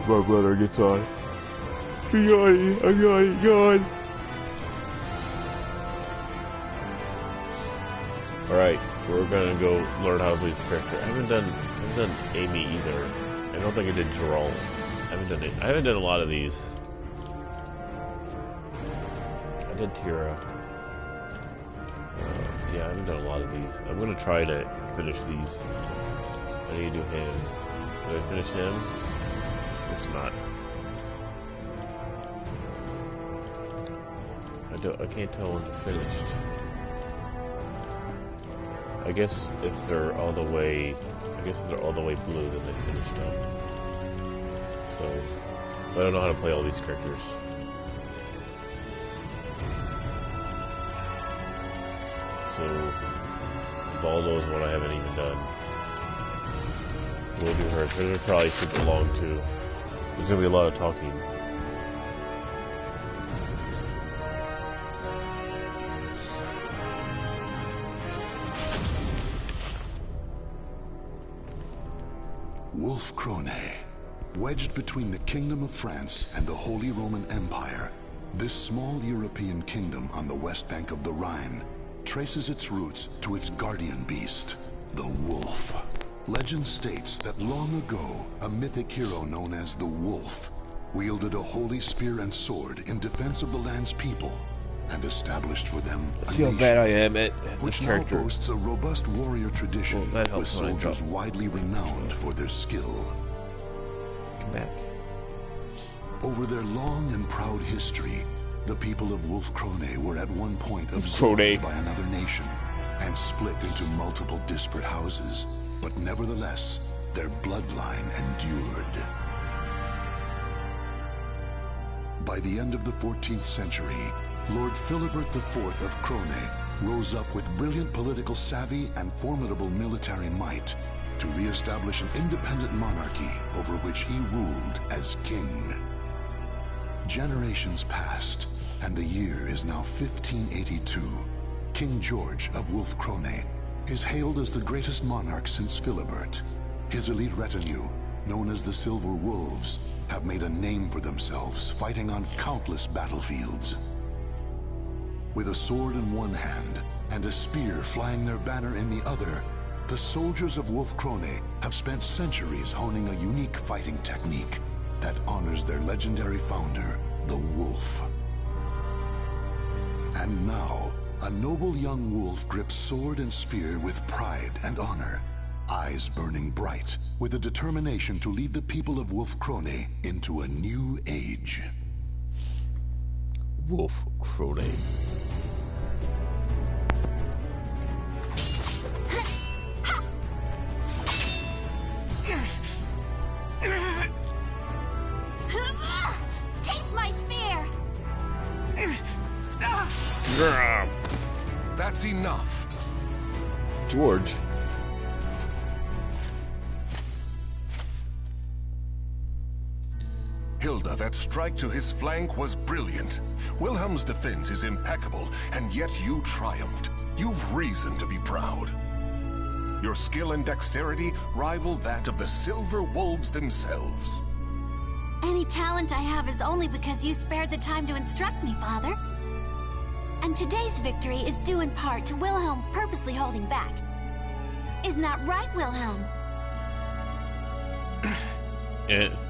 my brother gets on. I'm yawning. Alright, we're gonna go learn how to play this character. I haven't done Amy either. I don't think I did Jerome. I haven't done a lot of these. I did Tira. Yeah, I haven't done a lot of these. I'm gonna try to finish these. I need to do him. Did I finish him? It's not. I can't tell when they're finished. I guess if they're all the way blue, then they finished up. So, I don't know how to play all these characters. So, Baldo is one I haven't even done. We'll do her. Hers are probably super long too. There's gonna be a lot of talking. Wolf Krone, wedged between the Kingdom of France and the Holy Roman Empire, this small European kingdom on the west bank of the Rhine traces its roots to its guardian beast, the wolf. Legend states that long ago, a mythic hero known as the Wolf wielded a holy spear and sword in defense of the land's people and established for them a See how nation, bad I am at this which now character. boasts a robust warrior tradition with soldiers widely renowned for their skill. Come back. Over their long and proud history, the people of Wolf Krone were at one point absorbed by another nation and split into multiple disparate houses, but nevertheless, their bloodline endured. By the end of the 14th century, Lord Philibert IV of Krone rose up with brilliant political savvy and formidable military might to re-establish an independent monarchy over which he ruled as king. Generations passed, and the year is now 1582. King George of Wolf Krone is hailed as the greatest monarch since Philibert. His elite retinue, known as the Silver Wolves, have made a name for themselves, fighting on countless battlefields. With a sword in one hand and a spear flying their banner in the other, the soldiers of Wolf Krone have spent centuries honing a unique fighting technique that honors their legendary founder, the Wolf. And now, a noble young wolf grips sword and spear with pride and honor, eyes burning bright with a determination to lead the people of Wolf Krone into a new age. Wolf Krone. Taste my spear! That's enough. George. Hilde, that strike to his flank was brilliant. Wilhelm's defense is impeccable, and yet you triumphed. You've reason to be proud. Your skill and dexterity rival that of the Silver Wolves themselves. Any talent I have is only because you spared the time to instruct me, Father. And today's victory is due in part to Wilhelm purposely holding back. Isn't that right, Wilhelm?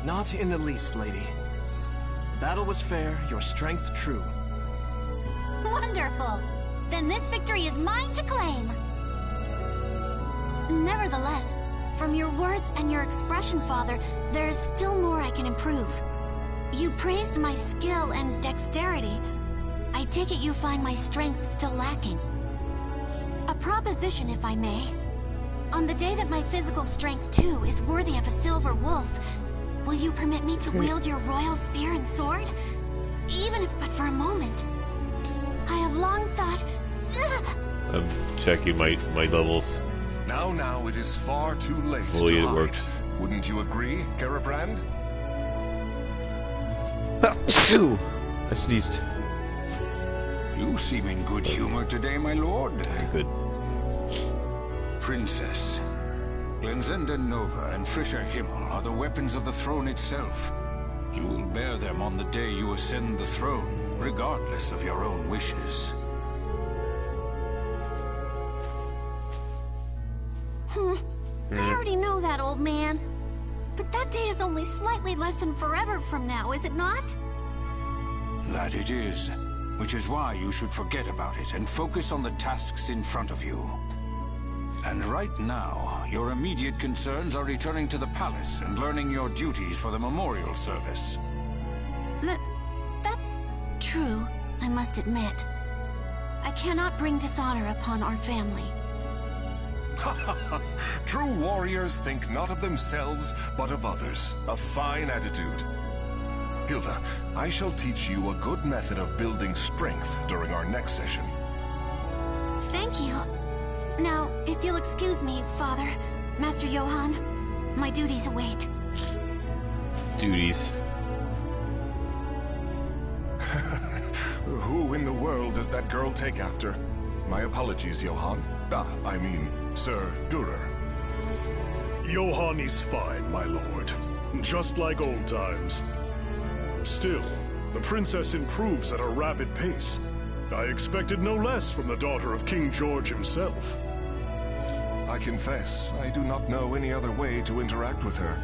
Not in the least, lady. The battle was fair, your strength true. Wonderful! Then this victory is mine to claim! Nevertheless, from your words and your expression, Father, there is still more I can improve. You praised my skill and dexterity. I take it you find my strength still lacking. A proposition, if I may. On the day that my physical strength, too, is worthy of a silver wolf, will you permit me to wield your royal spear and sword? Even if but for a moment. I have long thought... I'm checking my levels. Now, it is far too late Hopefully to it hide. works. Wouldn't you agree, Garabrand? I sneezed. You seem in good humor today, my lord. Good. Princess, Glenzenda Nova and Frischer Himmel are the weapons of the throne itself. You will bear them on the day you ascend the throne, regardless of your own wishes. I already know that, old man. But that day is only slightly less than forever from now, is it not? That it is. Which is why you should forget about it and focus on the tasks in front of you. And right now, your immediate concerns are returning to the palace and learning your duties for the memorial service. That's true, I must admit. I cannot bring dishonor upon our family. True warriors think not of themselves, but of others. A fine attitude. Hilde, I shall teach you a good method of building strength during our next session. Thank you. Now, if you'll excuse me, Father, Master Johann, my duties await. Duties. Who in the world does that girl take after? My apologies, Johann. I mean, Sir Durer. Johann is fine, my lord. Just like old times. Still, the princess improves at a rapid pace. I expected no less from the daughter of King George himself. I confess, I do not know any other way to interact with her.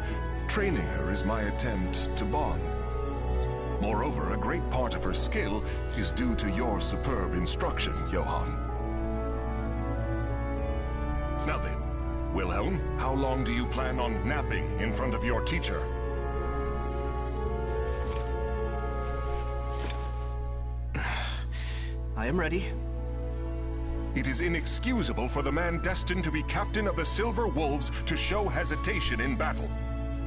Training her is my attempt to bond. Moreover, a great part of her skill is due to your superb instruction, Johann. Now then, Wilhelm, how long do you plan on napping in front of your teacher? I am ready. It is inexcusable for the man destined to be captain of the Silver Wolves to show hesitation in battle.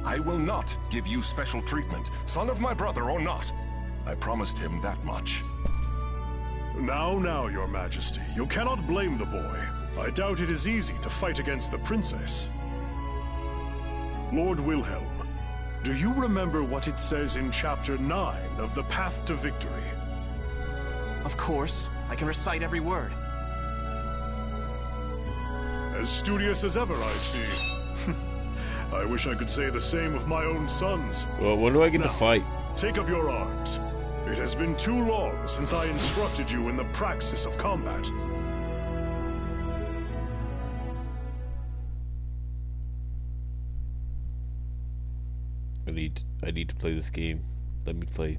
I will not give you special treatment, son of my brother or not. I promised him that much. Now, your majesty, you cannot blame the boy. I doubt it is easy to fight against the princess. Lord Wilhelm, do you remember what it says in Chapter 9 of The Path to Victory? Of course. I can recite every word. As studious as ever, I see. I wish I could say the same of my own sons. Well, when do I get to fight? Take up your arms. It has been too long since I instructed you in the praxis of combat. I need to play this game. Let me play.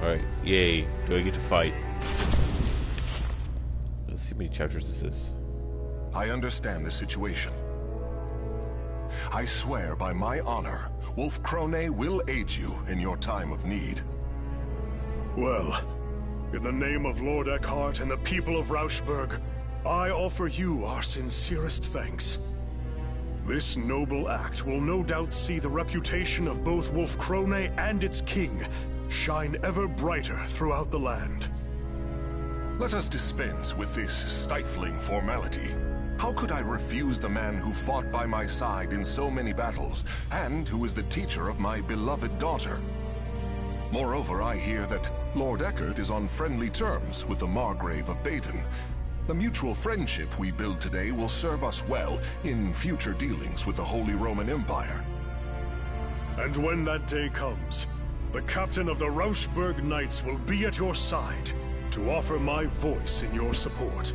Alright, yay. Do I get to fight? Let's see how many chapters this is. I understand the situation. I swear by my honor, Wolf Krone will aid you in your time of need. Well, in the name of Lord Eckhart and the people of Rauschburg, I offer you our sincerest thanks. This noble act will no doubt see the reputation of both Wolf Krone and its king shine ever brighter throughout the land. Let us dispense with this stifling formality. How could I refuse the man who fought by my side in so many battles, and who is the teacher of my beloved daughter? Moreover, I hear that Lord Eckhart is on friendly terms with the Margrave of Baden. The mutual friendship we build today will serve us well in future dealings with the Holy Roman Empire. And when that day comes, the captain of the Rauschburg Knights will be at your side to offer my voice in your support.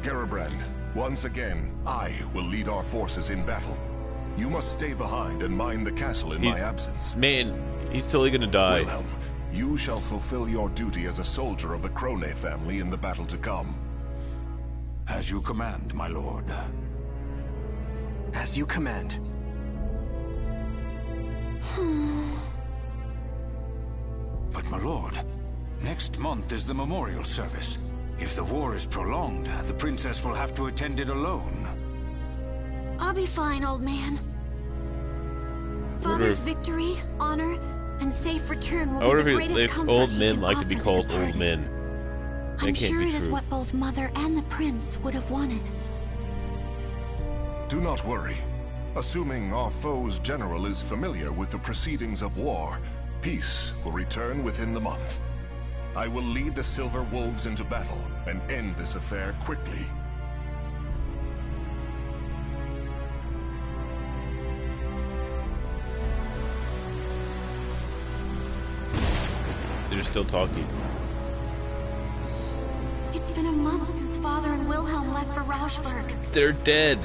Gerbrand, once again, I will lead our forces in battle. You must stay behind and mind the castle in my absence. Man, he's totally gonna die. Wilhelm, you shall fulfill your duty as a soldier of the Krone family in the battle to come. As you command, my lord. As you command. But my lord, next month is the memorial service. If the war is prolonged, the princess will have to attend it alone. I'll be fine, old man. Father's victory, honor, and safe return will be the greatest comfort old he men can like to offer be the called departed. old men. That I'm can't sure be it is true. what both Mother and the Prince would have wanted. Do not worry. Assuming our foe's general is familiar with the proceedings of war, peace will return within the month. I will lead the Silver Wolves into battle and end this affair quickly. they're still talking. It's been a month since Father and Wilhelm left for Rauschberg. They're dead.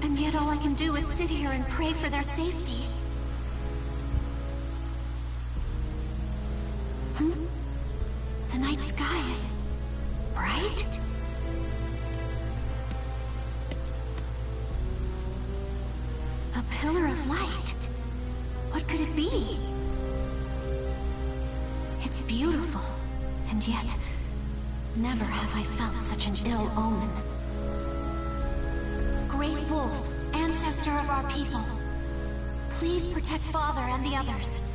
And yet all I can do is sit here and pray for their safety. The night sky is bright? A pillar of light. What could it be? It's beautiful, and yet never have I felt such an ill omen. Great Wolf, ancestor of our people, please protect Father and the others.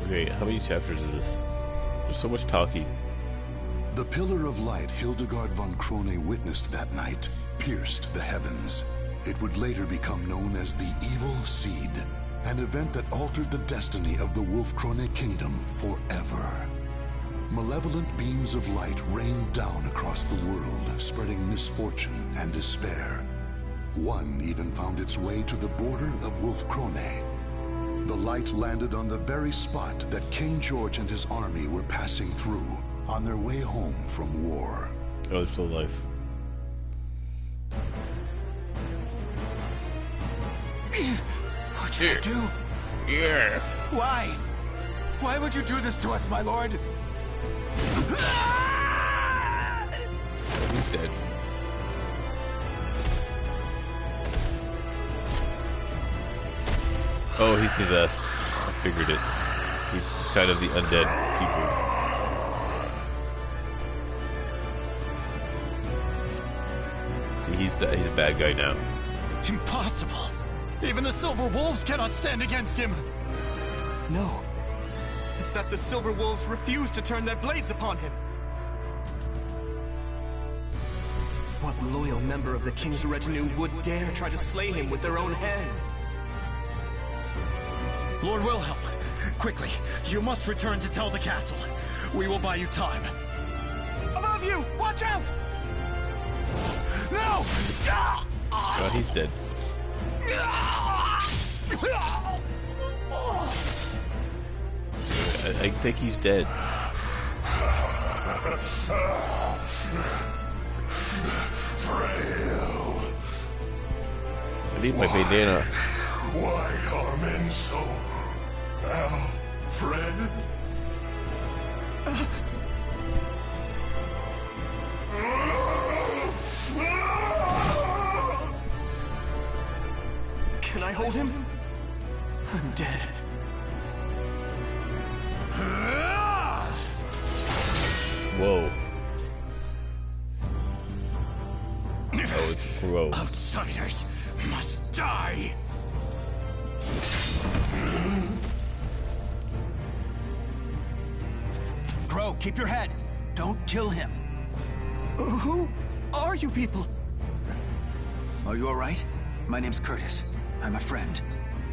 Okay, how many chapters is this? There's so much talking. The pillar of light Hildegard von Krone witnessed that night pierced the heavens. It would later become known as the Evil Seed, an event that altered the destiny of the Wolf-Krone kingdom forever. Malevolent beams of light rained down across the world, spreading misfortune and despair. One even found its way to the border of Wolf-Krone. The light landed on the very spot that King George and his army were passing through on their way home from war. Oh, they're still alive. What'd you do? Yeah. Why? Why would you do this to us, my lord? He's dead. Oh, he's possessed. I figured it. He's kind of the undead people. See, he's a bad guy now. Impossible. Even the Silver Wolves cannot stand against him. No. It's that the Silver Wolves refuse to turn their blades upon him. What loyal member of the King's retinue would dare try to slay him with their own hand? Lord Wilhelm, quickly, you must return to tell the castle. We will buy you time. Above you! Watch out! No! Oh, he's dead. I think he's dead. Frail. I need my bandana. Why are men so... Fred? Can I hold him? I'm dead. Whoa. Oh, it's gross. Outsiders must die. Grow, keep your head. Don't kill him. Who are you people? Are you all right? My name's Curtis. I'm a friend.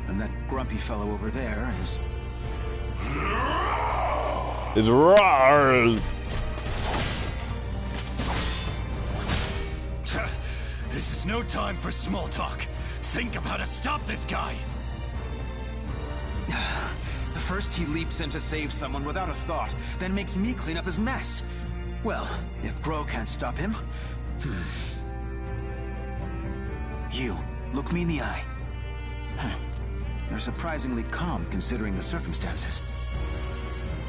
And that grumpy fellow over there is... It's raw. This is no time for small talk. Think of how to stop this guy. First he leaps in to save someone without a thought, then makes me clean up his mess. Well, if Grow can't stop him... You, look me in the eye. You're surprisingly calm considering the circumstances.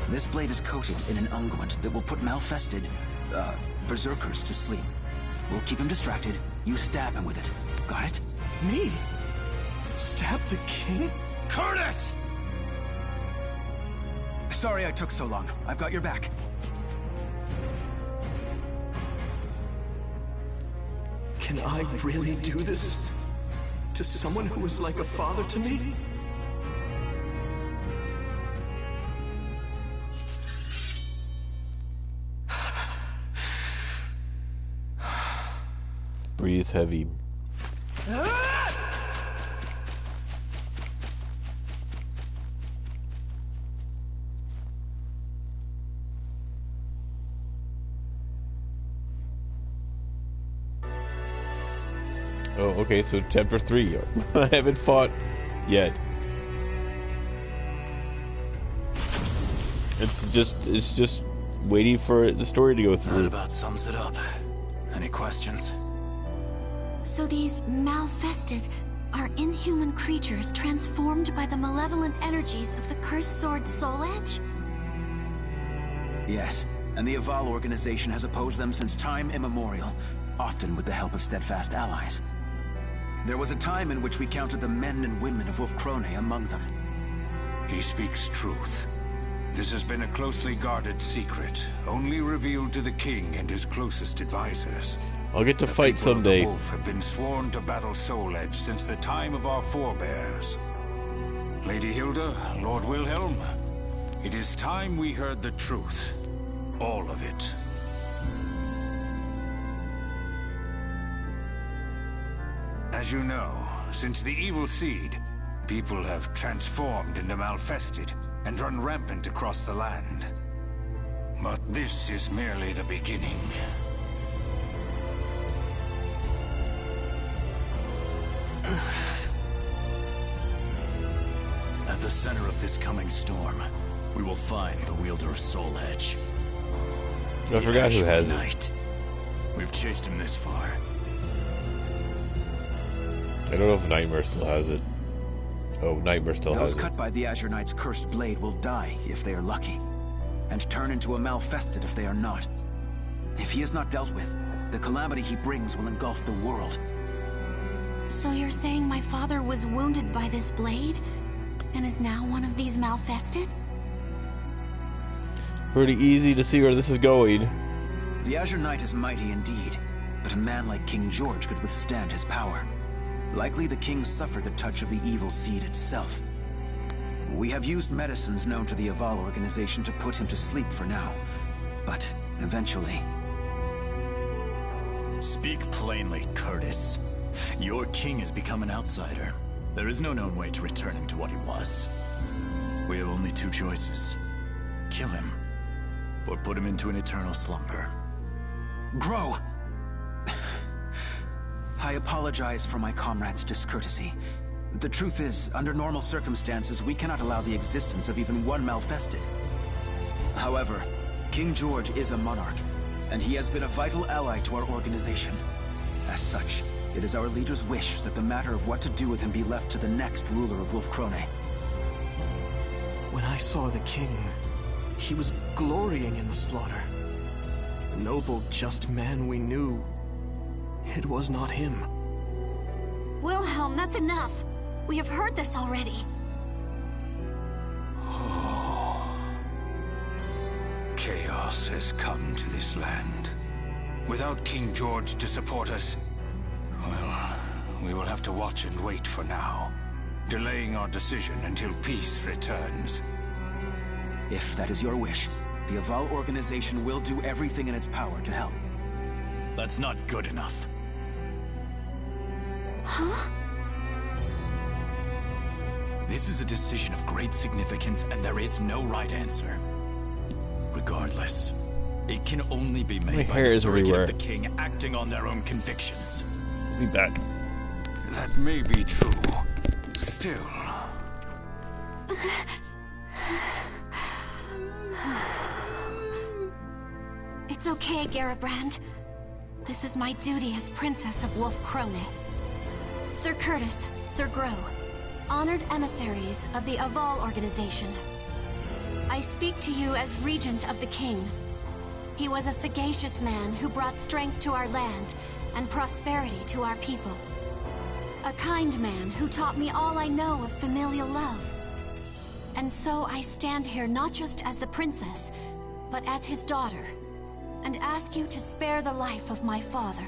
This blade is coated in an unguent that will put malfested, berserkers to sleep. We'll keep him distracted. You stab him with it. Got it? Me? Stab the king? Curtis! Sorry I took so long. I've got your back. Can I really do this? To someone who was like a father to me? Breathe heavy. Oh, okay, so chapter 3. I haven't fought yet. It's just waiting for the story to go through. That about sums it up. Any questions? So these Malfested are inhuman creatures transformed by the malevolent energies of the cursed sword Soul Edge? Yes, and the Aval organization has opposed them since time immemorial, often with the help of steadfast allies. There was a time in which we counted the men and women of Wolf Krone among them. He speaks truth. This has been a closely guarded secret, only revealed to the king and his closest advisors. I'll get to fight People someday. of the Wolf have been sworn to battle Soul Edge since the time of our forebears. Lady Hilde, Lord Wilhelm, it is time we heard the truth. All of it. As you know, since the evil seed, people have transformed into Malfested and run rampant across the land. But this is merely the beginning. At the center of this coming storm, we will find the wielder of Soul Edge. I forgot who has it. Knight. We've chased him this far. I don't know if Nightmare still has it. Oh, Nightmare still has Those it. cut by the Azure Knight's cursed blade will die if they are lucky, and turn into a Malfested if they are not. If he is not dealt with, the calamity he brings will engulf the world. So you're saying my father was wounded by this blade, and is now one of these Malfested? Pretty easy to see where this is going. The Azure Knight is mighty indeed, but a man like King George could withstand his power. Likely the king suffered the touch of the evil seed itself. We have used medicines known to the Aval organization to put him to sleep for now, but eventually... Speak plainly, Curtis. Your king has become an outsider. There is no known way to return him to what he was. We have only two choices. Kill him, or put him into an eternal slumber. Grow! I apologize for my comrade's discourtesy. The truth is, under normal circumstances, we cannot allow the existence of even one Malfested. However, King George is a monarch, and he has been a vital ally to our organization. As such, it is our leader's wish that the matter of what to do with him be left to the next ruler of Wolf Krone. When I saw the king, he was glorying in the slaughter. The noble, just man we knew. It was not him. Wilhelm, that's enough. We have heard this already. Chaos has come to this land. Without King George to support us, well, we will have to watch and wait for now, delaying our decision until peace returns. If that is your wish, the Aval organization will do everything in its power to help. That's not good enough. Huh? This is a decision of great significance, and there is no right answer. Regardless, it can only be made by the surrogate of the king acting on their own convictions. Be back. That may be true. Still... It's okay, Garibrand. This is my duty as Princess of Wolf Krone. Sir Curtis, Sir Grow, honored emissaries of the Aval organization. I speak to you as Regent of the King. He was a sagacious man who brought strength to our land and prosperity to our people. A kind man who taught me all I know of familial love. And so I stand here not just as the princess, but as his daughter, and ask you to spare the life of my father.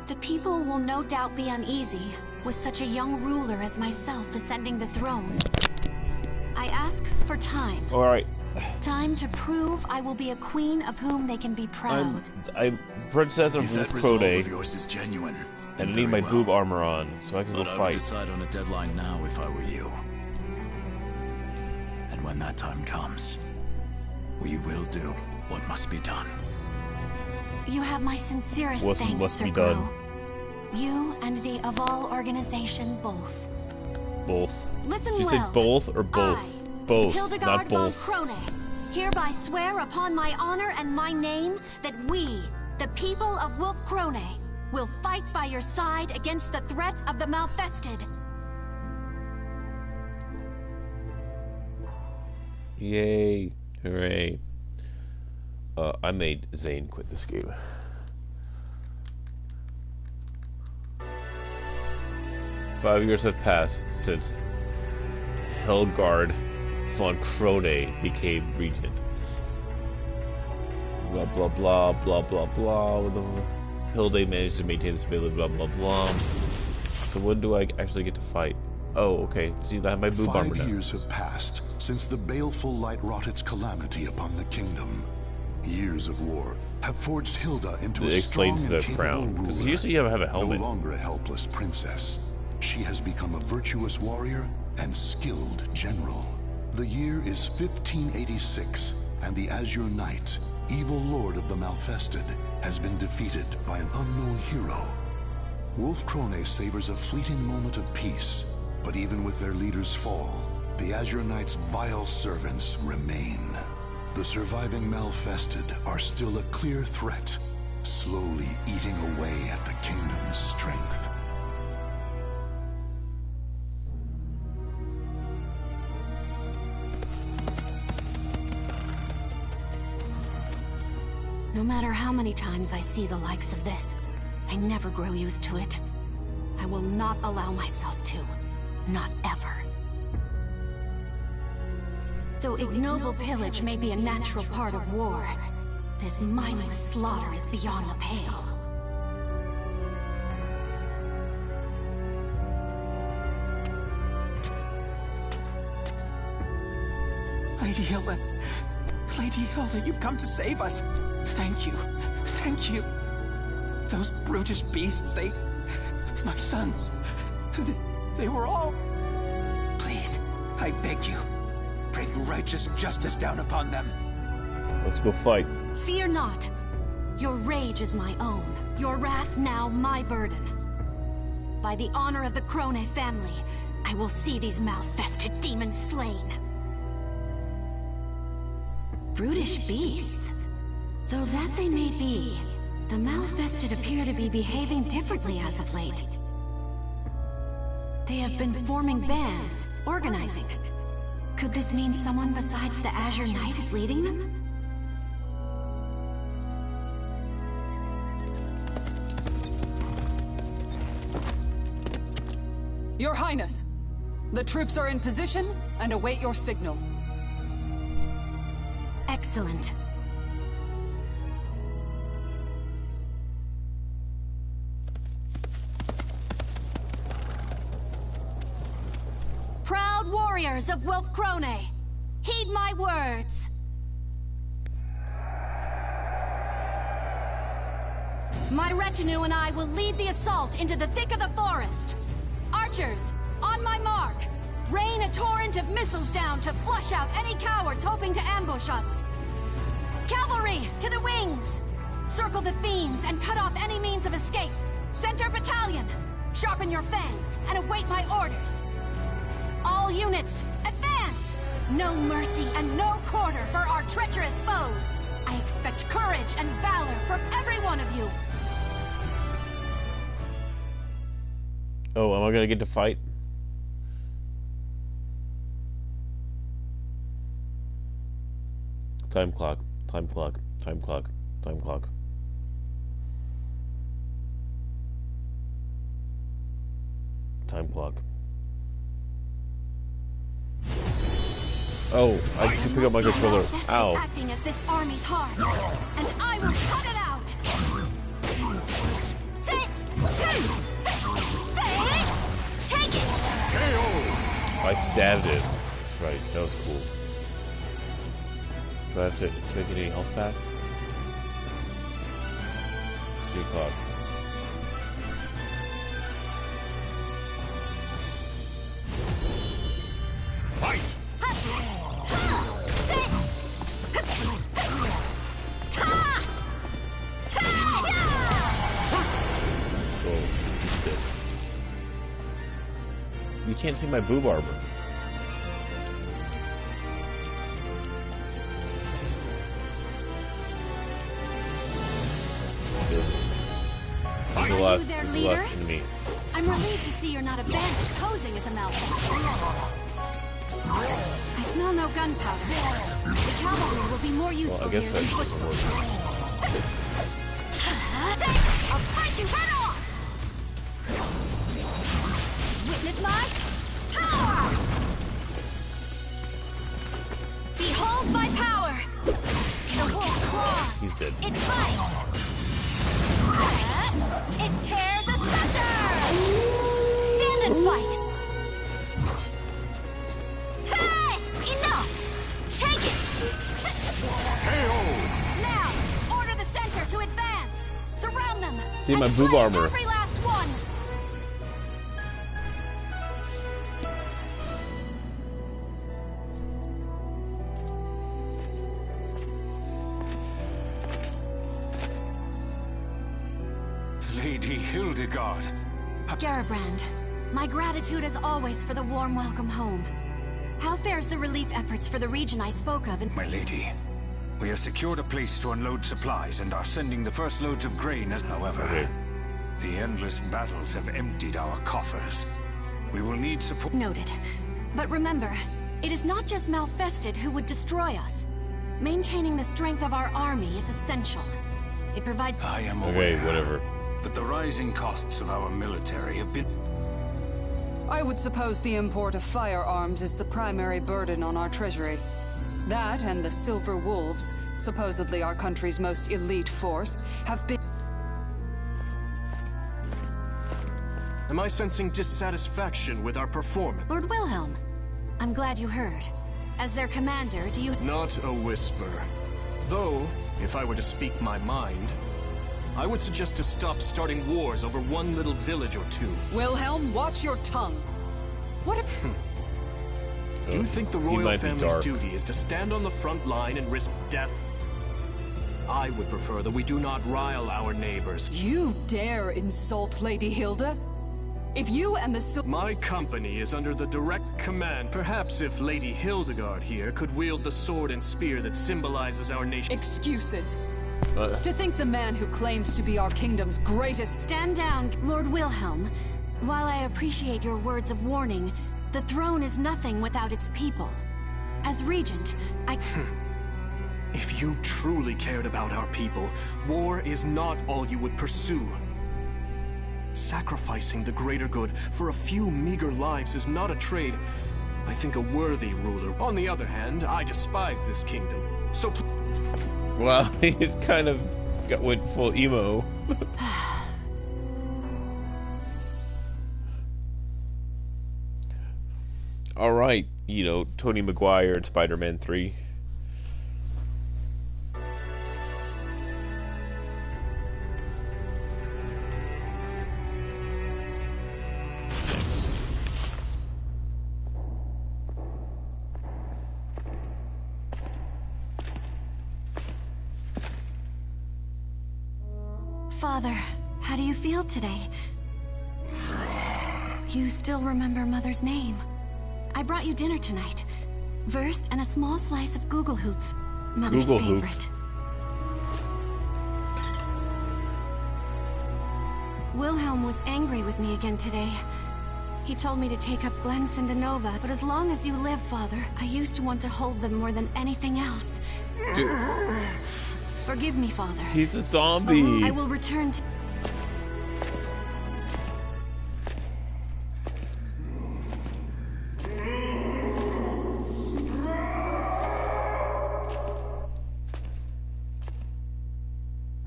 The people will no doubt be uneasy with such a young ruler as myself ascending the throne. I ask for time. Alright. Time to prove I will be a queen of whom they can be proud. I'm Princess of If that Wolf resolve Krone, of yours is genuine, and I then need my very well. boob armor on, so I can go But I would fight. decide on a deadline now if I were you. And when that time comes, we will do what must be done. You have my sincerest What thanks, must Sir be done? Grow. You and the Aval organization both. Both. Listen Did you well. say both or both? I, Both, Hildegard not von both. Krone, hereby swear upon my honor and my name that we, the people of Wolf Krone, will fight by your side against the threat of the Malfested. Yay. Hooray. I made Zane quit this game. Five years have passed since Hildegard von Krone became regent. Blah blah blah blah blah blah. Hilde managed to maintain stability. Blah blah blah. So when do I actually get to fight? Oh, okay. See, I have my boob armor now. 5 years have passed since the baleful light wrought its calamity upon the kingdom. Years of war have forged Hilda into a strong and capable ruler. Usually you have a helmet. No longer a helpless princess. She has become a virtuous warrior and skilled general. The year is 1586, and the Azure Knight, evil lord of the Malfested, has been defeated by an unknown hero. Wolf Krone savors a fleeting moment of peace, but even with their leader's fall, the Azure Knight's vile servants remain. The surviving Malfested are still a clear threat, slowly eating away at the kingdom's strength. No matter how many times I see the likes of this, I never grow used to it. I will not allow myself to. Not ever. Though ignoble pillage may be a natural part of war, this mindless slaughter is beyond the pale. Lady Hilde. Lady Hilde, you've come to save us. Thank you. Thank you. Those brutish beasts, my sons. They were all... Please, I beg you, bring righteous justice down upon them. Let's go fight. Fear not. Your rage is my own. Your wrath now my burden. By the honor of the Krone family, I will see these Malfested demons slain. Brutish beasts? Though that they may be, the Malfested appear to be behaving differently as of late. They have been forming bands, organizing. Could this mean someone besides the Azure Knight is leading them? Your Highness, the troops are in position and await your signal. Excellent. Proud warriors of Wolf Krone, heed my words. My retinue and I will lead the assault into the thick of the forest. Archers, on my mark! Rain a torrent of missiles down to flush out any cowards hoping to ambush us. Cavalry, to the wings! Circle the fiends and cut off any means of escape. Center battalion, sharpen your fangs and await my orders. All units, advance! No mercy and no quarter for our treacherous foes. I expect courage and valor from every one of you. Oh, am I gonna get to fight? Time clock, time clock, time clock, time clock. Time clock. Oh, I can pick up my controller. Ow. Acting as this army's heart, and I will cut it out. Take it. I stabbed it. That's right. That was cool. Do I have to take any health back? 3 o'clock. Fight! You can't see my boob armor. last, their this is the leader? last enemy. I'm relieved to see you're not a bandit posing as a malfeasor. I smell no gunpowder. The cavalry will be more useful Well, I guess here than that foot just soldiers. I'll fight you head on! Witness my power! Behold my power! The wolf claws! He's dead. It bites! It tears asunder! Stand and fight! Enough! Take it! Now, order the center to advance! Surround them! See my and boob slay armor. Every last one! Lady Hildegard. Garibrand, my gratitude as always for the warm welcome home. How fares the relief efforts for the region I spoke of in— My lady, we have secured a place to unload supplies and are sending the first loads of grain as— However, Okay. the endless battles have emptied our coffers. We will need support— Noted. But remember, it is not just Malfested who would destroy us. Maintaining the strength of our army is essential. It provides— I am Okay, aware. whatever. But the rising costs of our military have been— I would suppose the import of firearms is the primary burden on our treasury. That and the Silver Wolves, supposedly our country's most elite force, have been— Am I sensing dissatisfaction with our performance? Lord Wilhelm, I'm glad you heard. As their commander, do you— Not a whisper. Though, if I were to speak my mind, I would suggest to stop starting wars over one little village or two. Wilhelm, watch your tongue. What if— You think the He royal might be family's dark. duty is to stand on the front line and risk death? I would prefer that we do not rile our neighbors. You dare insult Lady Hilde? If you and the My company is under the direct command. Perhaps if Lady Hildegard here could wield the sword and spear that symbolizes our nation. Excuses. To think the man who claims to be our kingdom's greatest— Stand down, Lord Wilhelm. While I appreciate your words of warning, the throne is nothing without its people. As regent, I— If you truly cared about our people, war is not all you would pursue. Sacrificing the greater good for a few meager lives is not a trade I think a worthy ruler. On the other hand, I despise this kingdom. So Well, he's kind of went full emo. All right, you know, Tony Maguire and Spider-Man 3. Next. Father, how do you feel today? You still remember Mother's name. I brought you dinner tonight. Wurst and a small slice of Gugelhupf, Mother's Gugelhupf. favorite. Wilhelm was angry with me again today. He told me to take up Glen Cindanova, but as long as you live, Father, I used to want to hold them more than anything else. Dude, Forgive me, Father. he's a zombie. I will return to...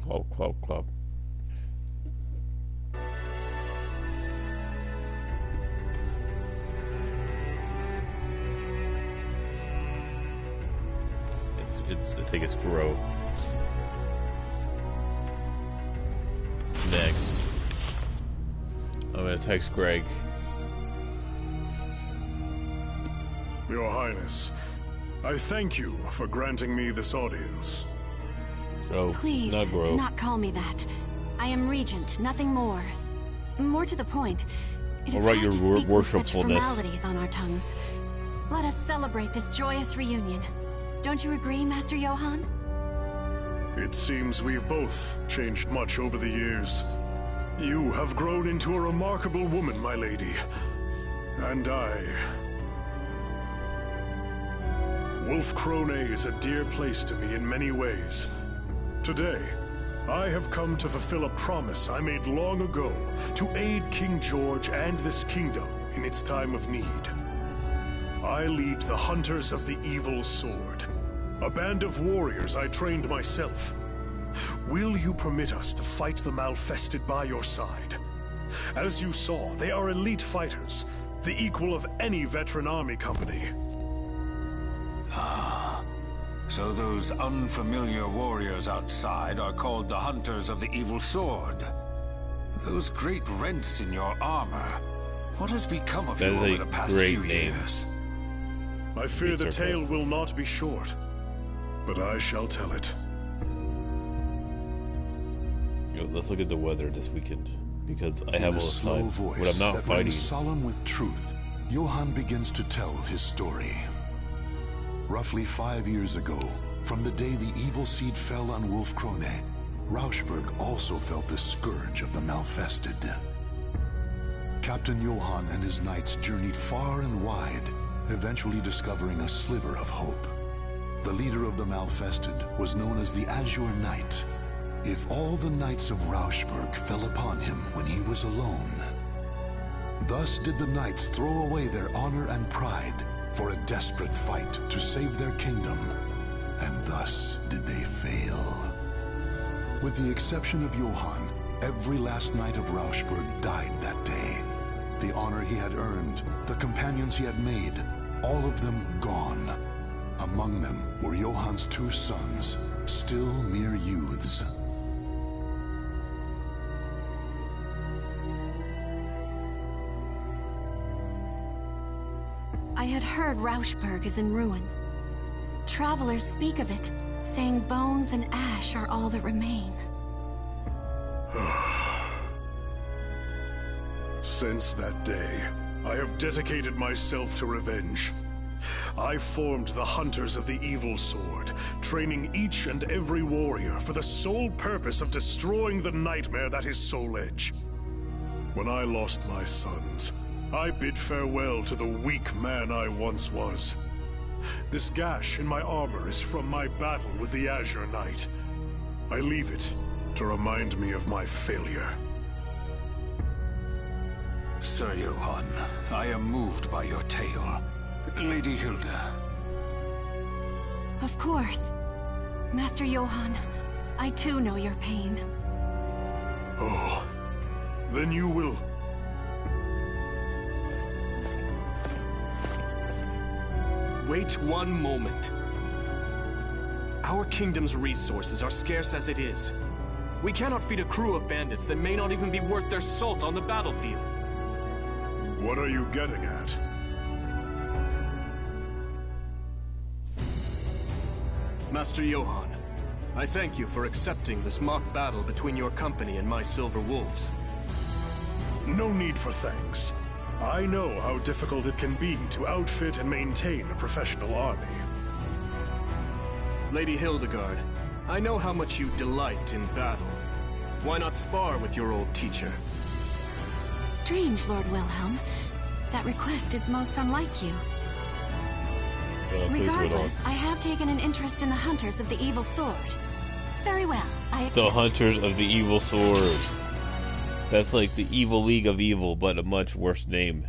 Club, club, club. I think it's Grow. Next, I'm gonna text Greg. Your Highness, I thank you for granting me this audience. Oh, Please, not Grow. do not call me that. I am Regent, nothing more. More to the point, it is All right, hard to your speak with such worshipfulness. formalities on our tongues. Let us celebrate this joyous reunion. Don't you agree, Master Johann? It seems we've both changed much over the years. You have grown into a remarkable woman, my lady. And Wolf Crone is a dear place to me in many ways. Today, I have come to fulfill a promise I made long ago to aid King George and this kingdom in its time of need. I lead the Hunters of the Evil Sword, a band of warriors I trained myself. Will you permit us to fight the Malfested by your side? As you saw, they are elite fighters, the equal of any veteran army company. So those unfamiliar warriors outside are called the Hunters of the Evil Sword. Those great rents in your armor. What has become of you over the past few years? I fear the tale will not be short, but I shall tell it. Let's look at the weather this weekend, because I have all the time. Voice when I'm not that fighting. Solemn with truth, Johann begins to tell his story. Roughly 5 years ago, from the day the evil seed fell on Wolf Crone, Rauschberg also felt the scourge of the Malfested. Captain Johann and his knights journeyed far and wide, eventually discovering a sliver of hope. The leader of the Malfested was known as the Azure Knight. If all the knights of Rauschberg fell upon him when he was alone. Thus did the knights throw away their honor and pride for a desperate fight to save their kingdom, and thus did they fail. With the exception of Johann, every last knight of Rauschberg died that day. The honor he had earned, the companions he had made, all of them gone. Among them were Johann's 2 sons, still mere youths. I had heard Rauschberg is in ruin. Travelers speak of it, saying bones and ash are all that remain. Since that day, I have dedicated myself to revenge. I formed the Hunters of the Evil Sword, training each and every warrior for the sole purpose of destroying the nightmare that is Soul Edge. When I lost my sons, I bid farewell to the weak man I once was. This gash in my armor is from my battle with the Azure Knight. I leave it to remind me of my failure. Sir Johann, I am moved by your tale. Lady Hilde. Of course. Master Johann, I too know your pain. Oh, then you will... Wait one moment. Our kingdom's resources are scarce as it is. We cannot feed a crew of bandits that may not even be worth their salt on the battlefield. What are you getting at? Master Johann, I thank you for accepting this mock battle between your company and my Silver Wolves. No need for thanks. I know how difficult it can be to outfit and maintain a professional army. Lady Hildegard, I know how much you delight in battle. Why not spar with your old teacher? Strange, Lord Wilhelm. That request is most unlike you. Regardless, I have taken an interest in the Hunters of the Evil Sword. Very well, I accept. The Hunters of the Evil Sword. That's like the Evil League of Evil, but a much worse name.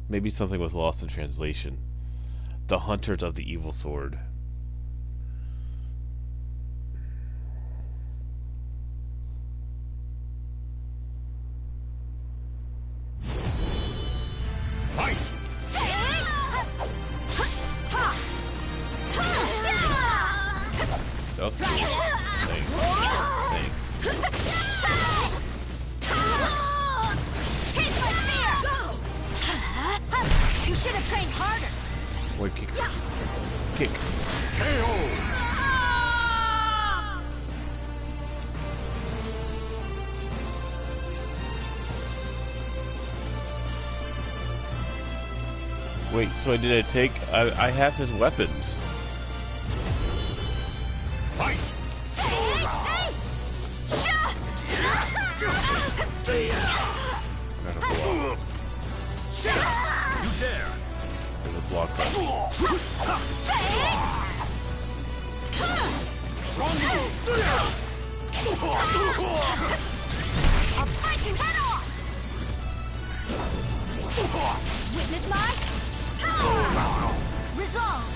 Maybe something was lost in translation. The Hunters of the Evil Sword. Fight! That was cool. Thanks. Here's my spear! You should have trained harder. Wait, kick. Kick. KO! Wait, so did I take... I have his weapons. Fight! Gotta block. You dare! There's a block button. I'll fight you head off! Witness my power! Resolve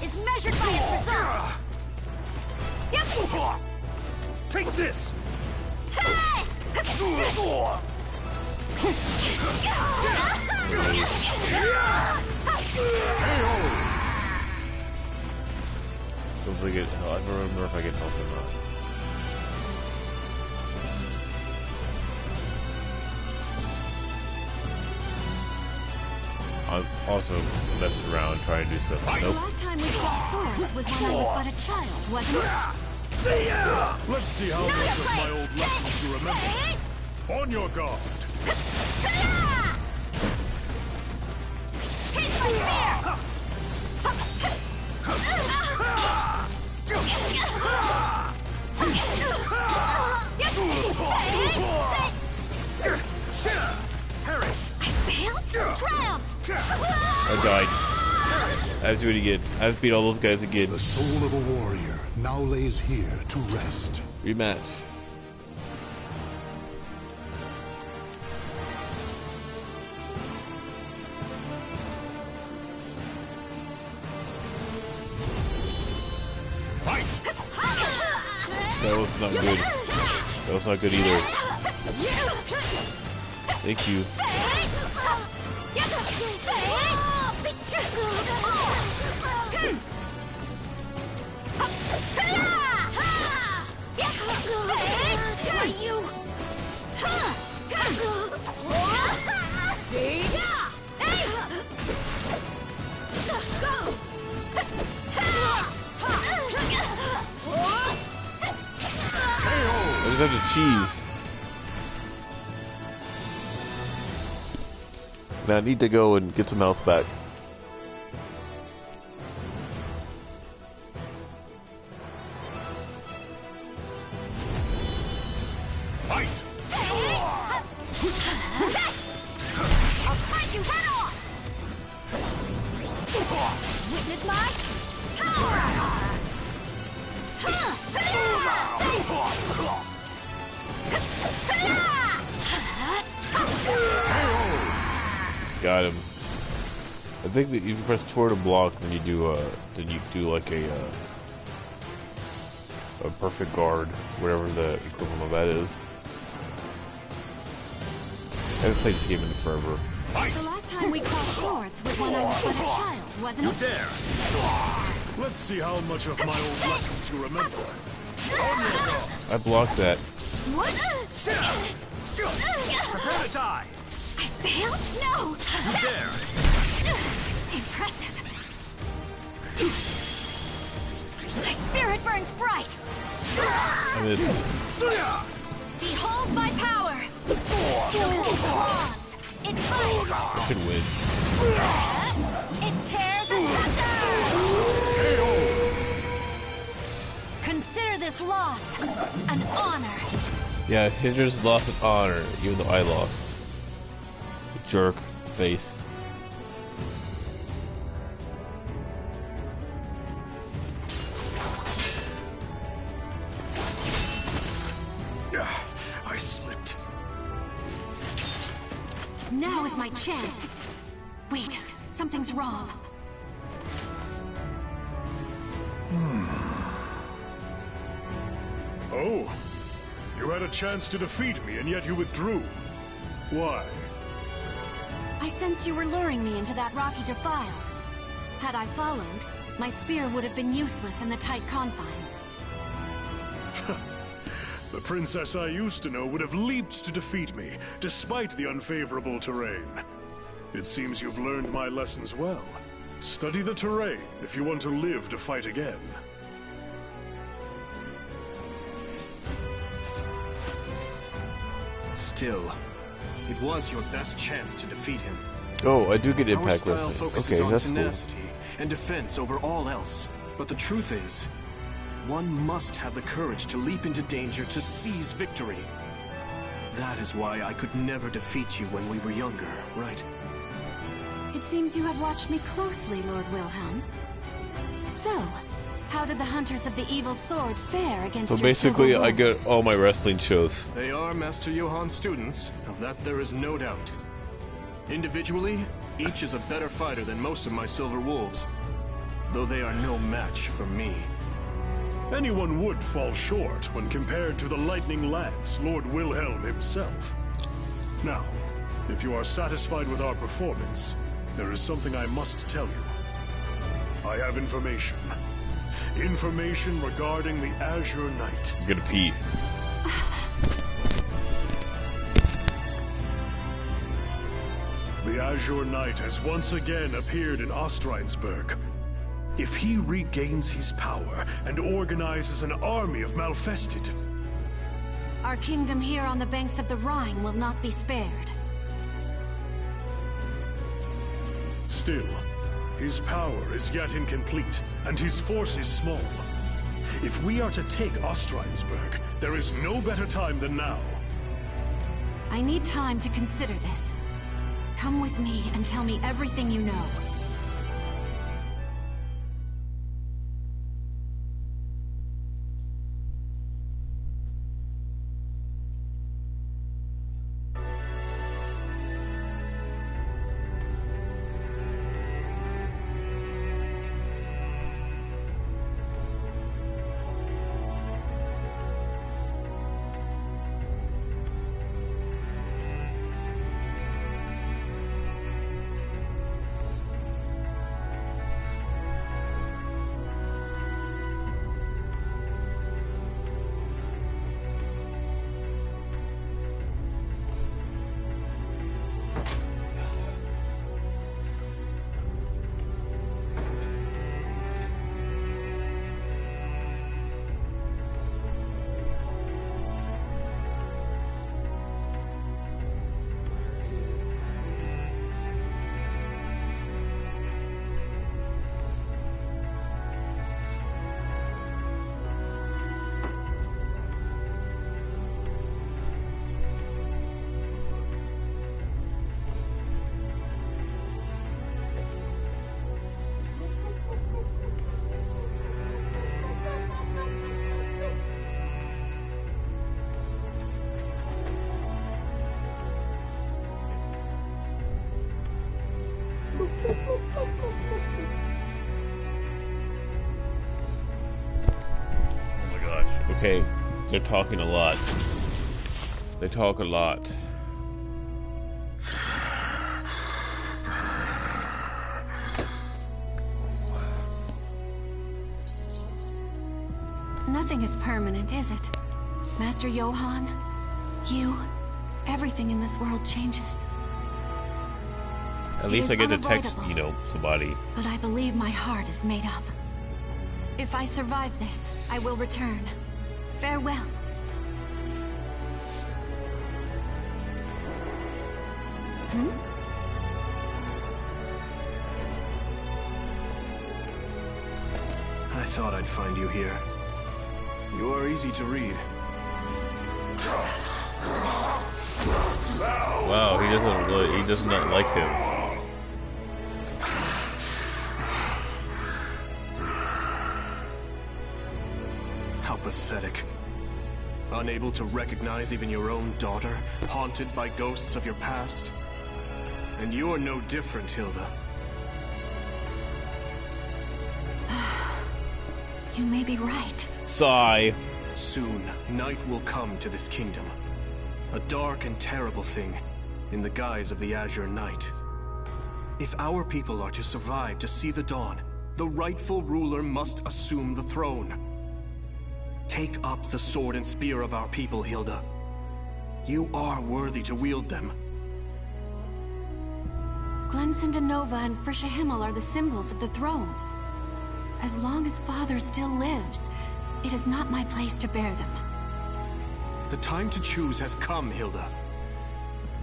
is measured by its results! Yep! Take this! Don't forget, I don't remember if I get help or not. I'm also messing around trying to do stuff. The Nope. last time we crossed swords was when I was but a child, wasn't it? Let's see how much of my old lessons you remember. On your guard. Here's my spear! Perish! I failed? Triumph! I died. I have to do it again. I have to beat all those guys again. The soul of a warrior now lays here to rest. Rematch. That was not good. That was not good either. Thank you. I just have to cheese. Now I need to go and get some health back. Fight! I'll fight you head off! Witness my power! Got him. I think that you press toward to block, then you do like a perfect guard, whatever the equivalent of that is. I haven't played this game in forever. The last time we crossed swords was when I was but a child, wasn't it? Dare! Let's see how much of my old lessons you remember. On your guard. I blocked that. What? Prepare to die! I failed? No! You dare! Impressive. My spirit burns bright. I missed. Behold my power. Claws. It bites. I could win. It tears asunder. Consider this loss an honor. Yeah, Hinder's lost of honor, even though I lost. Jerk face. I slipped. Now is my chance. Wait, something's wrong. Oh, you had a chance to defeat me, and yet you withdrew. Why? I sensed you were luring me into that rocky defile. Had I followed, my spear would have been useless in the tight confines. The princess I used to know would have leaped to defeat me, despite the unfavorable terrain. It seems you've learned my lessons well. Study the terrain if you want to live to fight again. Still, it was your best chance to defeat him. Oh, I do get Our impact style wrestling. focuses Okay, on that's cool. tenacity and defense over all else. But the truth is, one must have the courage to leap into danger to seize victory. That is why I could never defeat you when we were younger, right? It seems you have watched me closely, Lord Wilhelm. So, how did the Hunters of the Evil Sword fare against So your basically, silver I get wolves? all my wrestling shows. They are Master Johann's students, of that there is no doubt. Individually, each is a better fighter than most of my silver wolves, though they are no match for me. Anyone would fall short when compared to the lightning lance, Lord Wilhelm himself. Now, if you are satisfied with our performance, there is something I must tell you. I have information. Information regarding the Azure Knight. I'm gonna pee. The Azure Knight has once again appeared in Ostrheinsburg. If he regains his power and organizes an army of Malfested, Our kingdom here on the banks of the Rhine will not be spared. still, his power is yet incomplete, and his force is small. If we are to take Ostrheinsburg, there is no better time than now. I need time to consider this. Come with me and tell me everything you know. Oh my gosh. Okay, they're talking a lot. They talk a lot. Nothing is permanent, is it? Master Johann, you, everything in this world changes. At It least is I get to text, unavoidable. you know, somebody. But I believe my heart is made up. If I survive this, I will return. Farewell. I thought I'd find you here. You are easy to read. Wow, he does not like him. How pathetic. Unable to recognize even your own daughter, haunted by ghosts of your past. And you are no different, Hilde. You may be right. Sigh. Soon, night will come to this kingdom. A dark and terrible thing, in the guise of the Azure Knight. If our people are to survive to see the dawn, the rightful ruler must assume the throne. Take up the sword and spear of our people, Hilde. You are worthy to wield them. Glensindanova and Frisha Himmel are the symbols of the throne. As long as Father still lives, it is not my place to bear them. The time to choose has come, Hilde.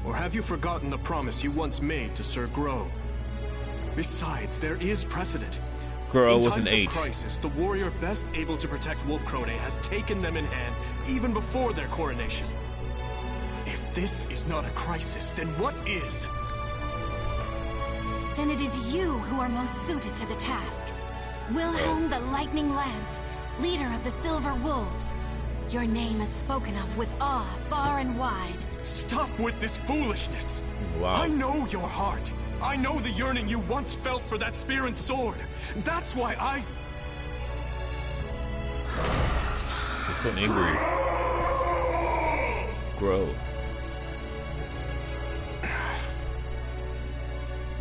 Or have you forgotten the promise you once made to Sir Groh? Besides, there is precedent. Grow In with times an H. of crisis, the warrior best able to protect Wolf Crone has taken them in hand even before their coronation. If this is not a crisis, then what is? Then it is you who are most suited to the task. Wilhelm the Lightning Lance, leader of the Silver Wolves. Your name is spoken of with awe far and wide. Stop with this foolishness! Wow. I know your heart. I know the yearning you once felt for that spear and sword. That's why I... He's so angry. Grow.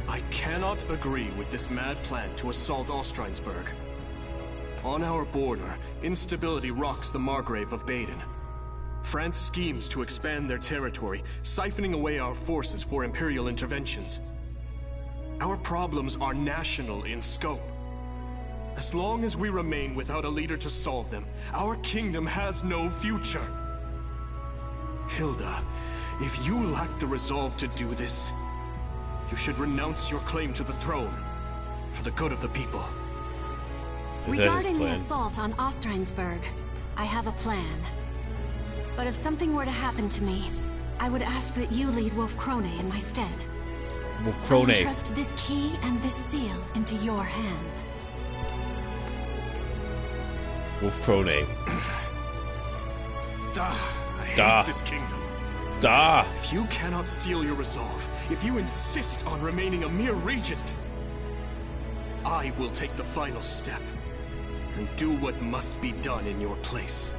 I cannot agree with this mad plan to assault Ostrheinsburg. On our border, instability rocks the Margrave of Baden. France schemes to expand their territory, siphoning away our forces for imperial interventions. Our problems are national in scope. As long as we remain without a leader to solve them, our kingdom has no future. Hilde, if you lack the resolve to do this, you should renounce your claim to the throne for the good of the people. Regarding the assault on Ostrheinsburg, I have a plan. But if something were to happen to me, I would ask that you lead Wolf Krone in my stead. Wolf Krone. I entrust this key and this seal into your hands. Wolf Krone. I hate this kingdom. If you cannot steal your resolve, if you insist on remaining a mere regent, I will take the final step and do what must be done in your place.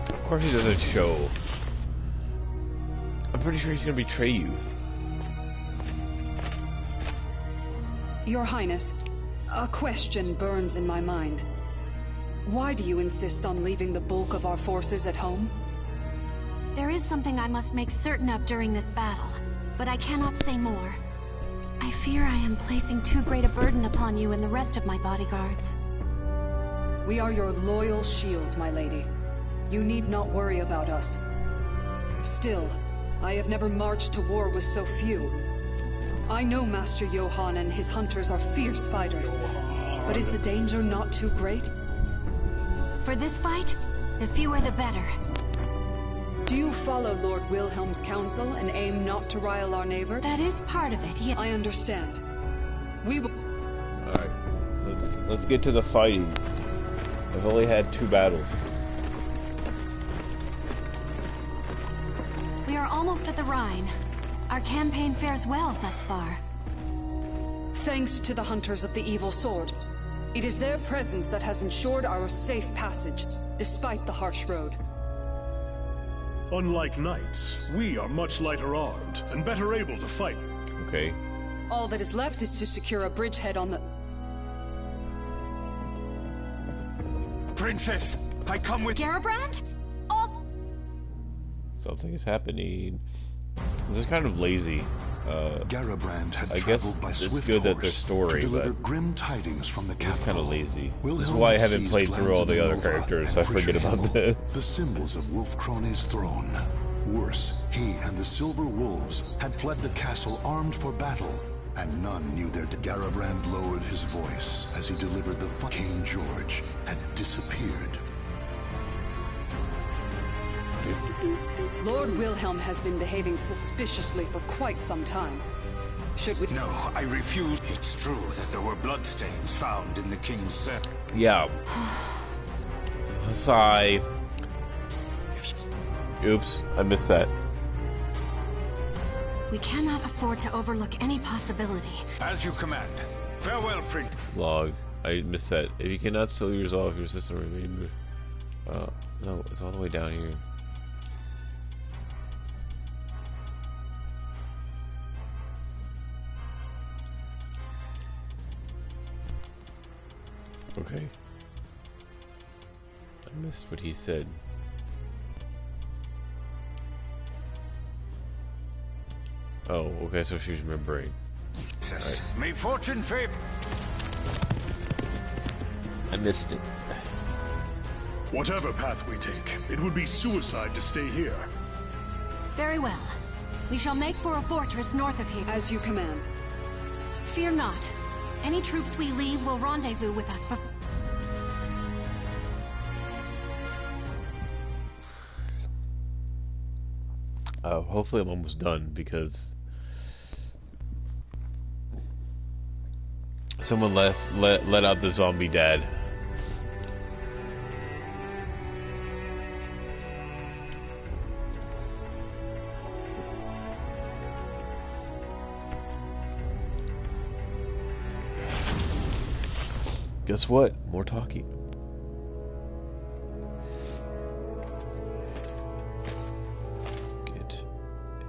Of course he doesn't show. I'm pretty sure he's gonna betray you. Your Highness, a question burns in my mind. Why do you insist on leaving the bulk of our forces at home? There is something I must make certain of during this battle, but I cannot say more. I fear I am placing too great a burden upon you and the rest of my bodyguards. We are your loyal shield, my lady. You need not worry about us. Still, I have never marched to war with so few. I know Master Johann and his hunters are fierce fighters, but is the danger not too great? For this fight, the fewer the better. Do you follow Lord Wilhelm's counsel and aim not to rile our neighbor? That is part of it, yes. I understand. We will... Alright, let's get to the fighting. I've only had 2 battles. We are almost at the Rhine. Our campaign fares well thus far. Thanks to the hunters of the evil sword. It is their presence that has ensured our safe passage, despite the harsh road. Unlike knights, we are much lighter armed and better able to fight. Okay. All that is left is to secure a bridgehead on the... Princess, I come with... Gerbrand? Oh! Something is happening. This is kind of lazy. Garabrand had I guess traveled by it's swift good that horse there's story, to deliver but grim tidings from the it's capital. kind of lazy. This is Wilhelm why I had haven't seized played through lands all in the other Nova characters, and so I forget about Frischer this. the symbols of Wolf Krone's throne. Worse, he and the Silver Wolves had fled the castle armed for battle, and none knew their... Garabrand lowered his voice as he delivered the King George had disappeared. Lord Wilhelm has been behaving suspiciously for quite some time. Should we... No, I refuse. It's true that there were bloodstains found in the king's cell. Yeah. Sigh. Oops, I missed that. We cannot afford to overlook any possibility. As you command. Farewell, Prince. Log. I missed that. If you cannot still resolve your system remain... no, it's all the way down here. Okay. I missed what he said. Oh, okay, so she's remembering. Right. May fortune favor. I missed it. Whatever path we take, it would be suicide to stay here. Very well. We shall make for a fortress north of here. As you command. Fear not. Any troops we leave will rendezvous with us. Hopefully I'm almost done, because someone let out the zombie dad. Guess what? More talking.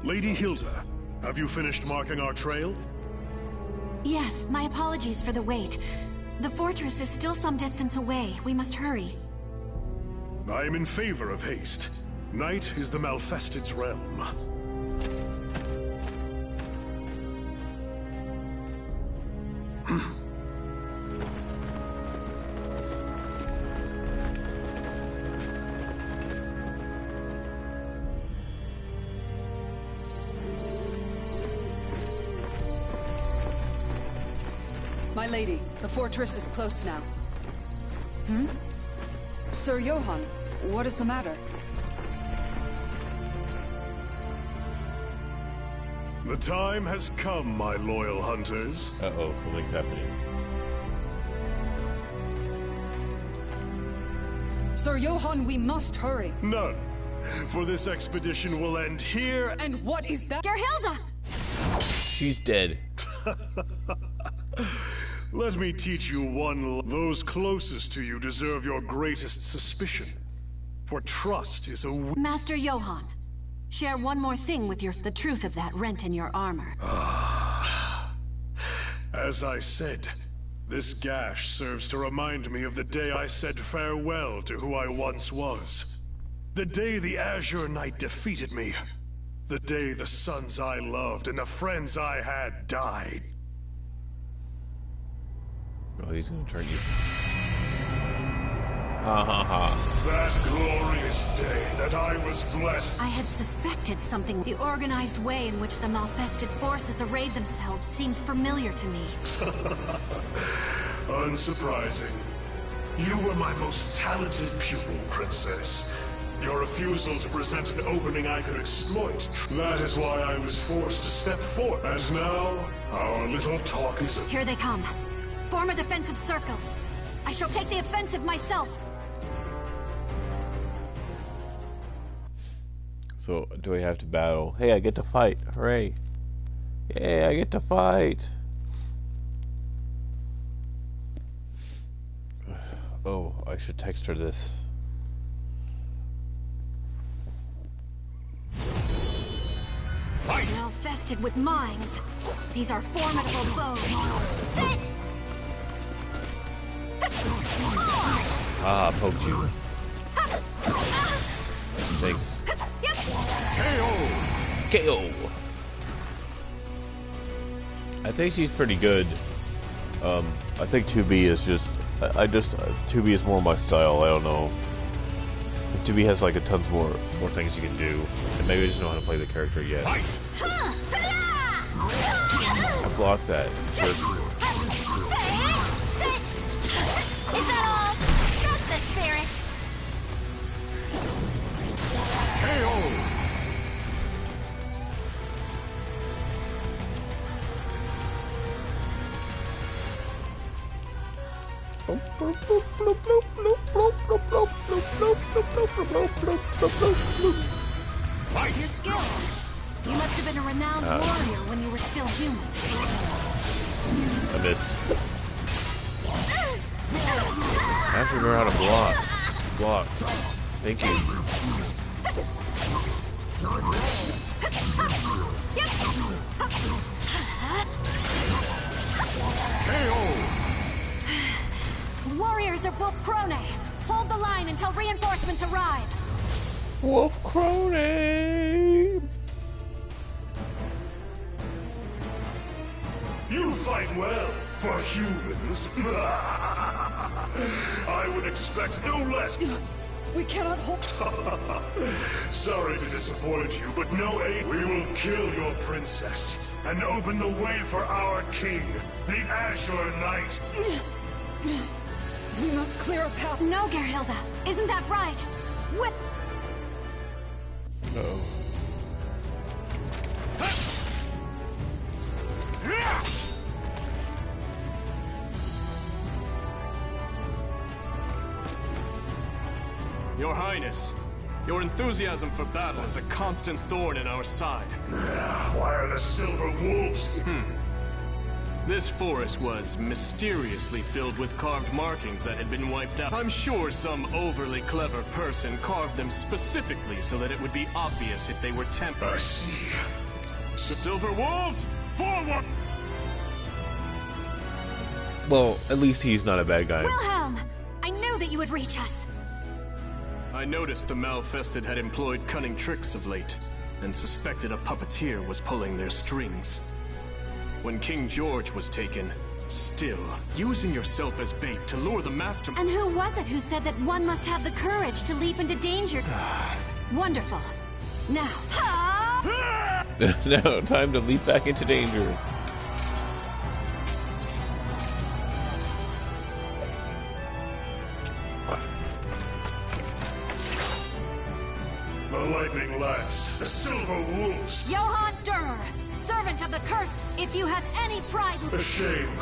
Lady Hilde, have you finished marking our trail? Yes, my apologies for the wait. The fortress is still some distance away. We must hurry. I am in favor of haste. Night is the Malfested's realm. My lady, the fortress is close now. Hmm? Sir Johann, what is the matter? The time has come, my loyal hunters. Uh-oh, something's happening. Sir Johann, we must hurry. None. For this expedition will end here. And what is that? Gerhilda! She's dead. Let me teach you one. Those closest to you deserve your greatest suspicion. For trust is a... Master Johann, share one more thing with the truth of that rent in your armor. As I said, this gash serves to remind me of the day I said farewell to who I once was. The day the Azure Knight defeated me. The day the sons I loved and the friends I had died. Oh, he's gonna turn you. Ha ha ha. That glorious day that I was blessed. I had suspected something. The organized way in which the Malfested forces arrayed themselves seemed familiar to me. Unsurprising. You were my most talented pupil, Princess. Your refusal to present an opening I could exploit. That is why I was forced to step forward. And now, our little talk is... Here they come. Form a defensive circle. I shall take the offensive myself. So, do I have to battle? Hey, I get to fight. Hooray. Yay, I get to fight. Oh, I should text her this. Well fested with mines. These are formidable foes. Ah, poked you. Thanks. KO! I think she's pretty good. I think 2B is just... 2B is more my style, I don't know. 2B has like a tons more things you can do. And maybe I just don't know how to play the character yet. I blocked that. Is that all? Trust the spirit. You're skilled. You must have been a renowned warrior when you were still human. I missed. I have to learn how to block. Thank you. Warriors of Wolf Krone, hold the line until reinforcements arrive. Wolf Krone! You fight well for humans. I would expect no less. We cannot hold... Sorry to disappoint you, but no aid. We will kill your princess and open the way for our king, the Azure Knight. We must clear a path. No, Gerhilda. Isn't that right? Whip. Uh-oh. Your Highness, your enthusiasm for battle is a constant thorn in our side. Why are the Silver Wolves? This forest was mysteriously filled with carved markings that had been wiped out. I'm sure some overly clever person carved them specifically so that it would be obvious if they were tempered. I see. Silver Wolves, forward! Well, at least he's not a bad guy. Wilhelm! I knew that you would reach us. I noticed the Malfested had employed cunning tricks of late, and suspected a puppeteer was pulling their strings. When King George was taken, still, using yourself as bait to lure the master... And who was it who said that one must have the courage to leap into danger? Wonderful. Now... Now, time to leap back into danger. The Lightning Lads, the Silver Wolves. Johann Durer, servant of the Cursed, if you have any pride... A shame.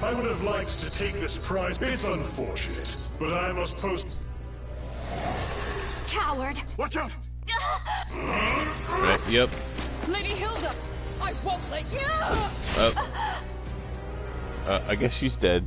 I would have liked to take this prize. It's unfortunate, but I must post... Coward! Watch out! Right, yep. Lady Hilde! I won't let you... I guess she's dead.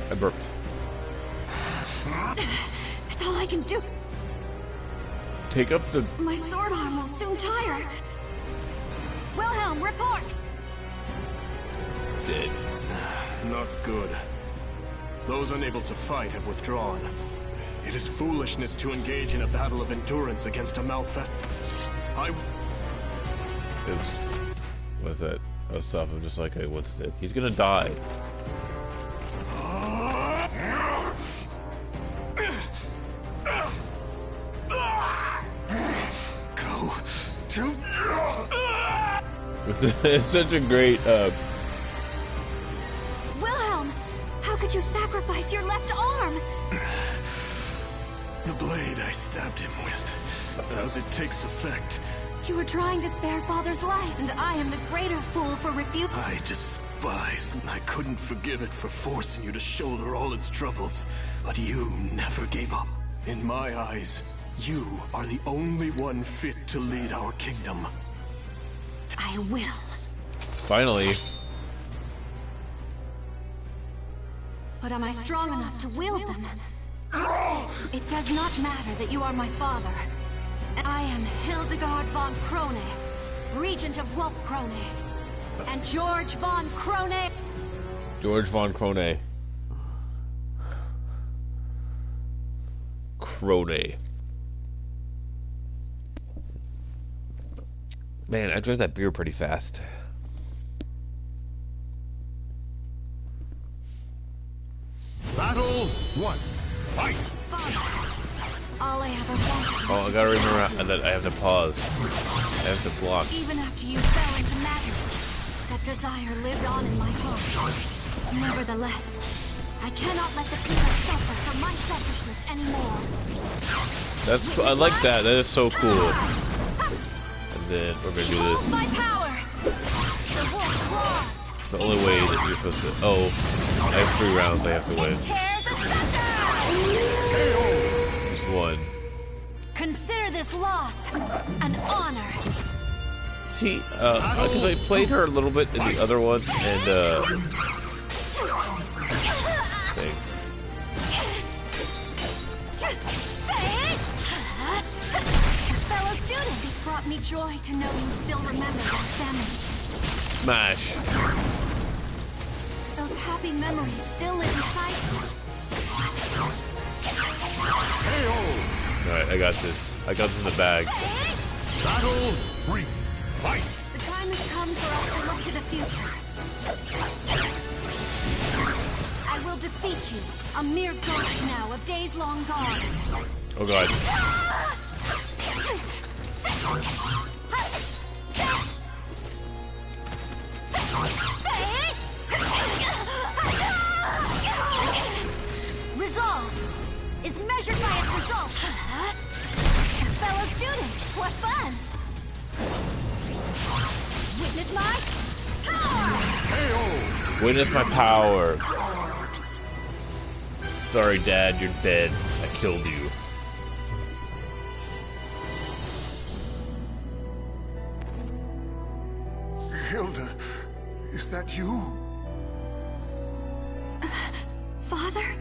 I burped. That's all I can do. Take up the... My sword arm will soon tire. Wilhelm, report! Dead. Not good. Those unable to fight have withdrawn. It is foolishness to engage in a battle of endurance against a Malfest. What's that? I was stopping just like, hey, what's that? He's gonna die. Go to... It's such a great, Wilhelm! How could you sacrifice your left arm? The blade I stabbed him with, as it takes effect. You were trying to spare Father's life, and I am the greater fool for refusing. I despised, and I couldn't forgive it for forcing you to shoulder all its troubles. But you never gave up. In my eyes, you are the only one fit to lead our kingdom. I will. finally. But am I strong enough to wield them? It does not matter that you are my father. I am Hildegard von Krone, Regent of Wolf Krone. And George von Krone... George von Krone. Krone. Man, I drank that beer pretty fast. Battle 1. Fight! All I ever wanted. Oh, I gotta remember that I have to pause. I have to block. Even after you fell into madness, that desire lived on in my heart. Nevertheless, I cannot let the people suffer from my selfishness anymore. That's I like that. That is so cool. And then we're gonna do Hold this. my power! The wolf claws! It's the only way that you're supposed to. Oh, I have 3 rounds. I have to win. Tears asunder! Just one. Consider this loss an honor. See, because I played her a little bit in the other one, and thanks. brought me joy to know you still remember that family. Smash. Those happy memories still live inside you. Alright, I got this. I got this in the bag. Battle 3. Fight! The time has come for us to look to the future. I will defeat you, a mere ghost now of days long gone. Oh god. Resolve is measured by its results. Fellow student, what fun! Witness my power! Witness my power. Sorry, Dad, you're dead. I killed you. Hilde, is that you? Father?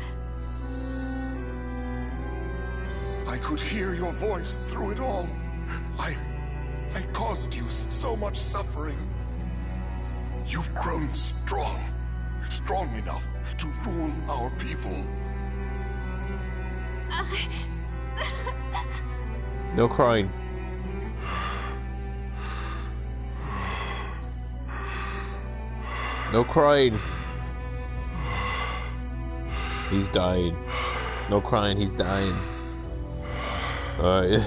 I could hear your voice through it all. I caused you so much suffering. You've grown strong. Strong enough to rule our people. No crying. No crying. He's dying. No crying, he's dying. Alright.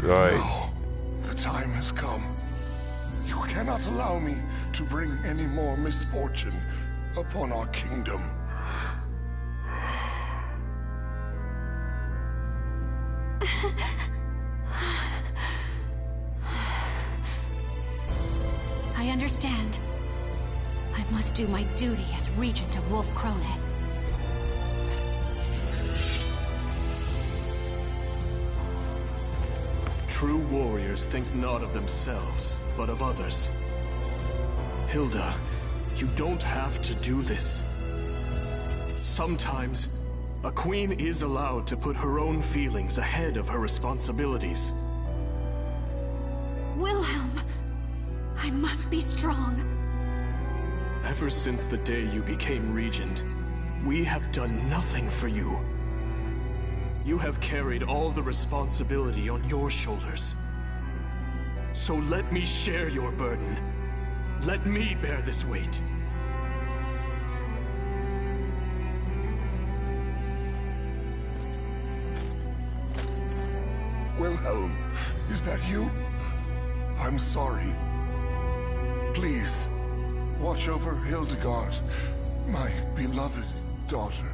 Alright. No, the time has come. You cannot allow me to bring any more misfortune upon our kingdom. I understand. I must do my duty as regent of Wolf Krone. True warriors think not of themselves, but of others. Hilde, you don't have to do this. Sometimes, a queen is allowed to put her own feelings ahead of her responsibilities. Wilhelm, I must be strong. Ever since the day you became regent, we have done nothing for you. You have carried all the responsibility on your shoulders. So let me share your burden. Let me bear this weight. Wilhelm, is that you? I'm sorry. Please, watch over Hildegard, my beloved daughter.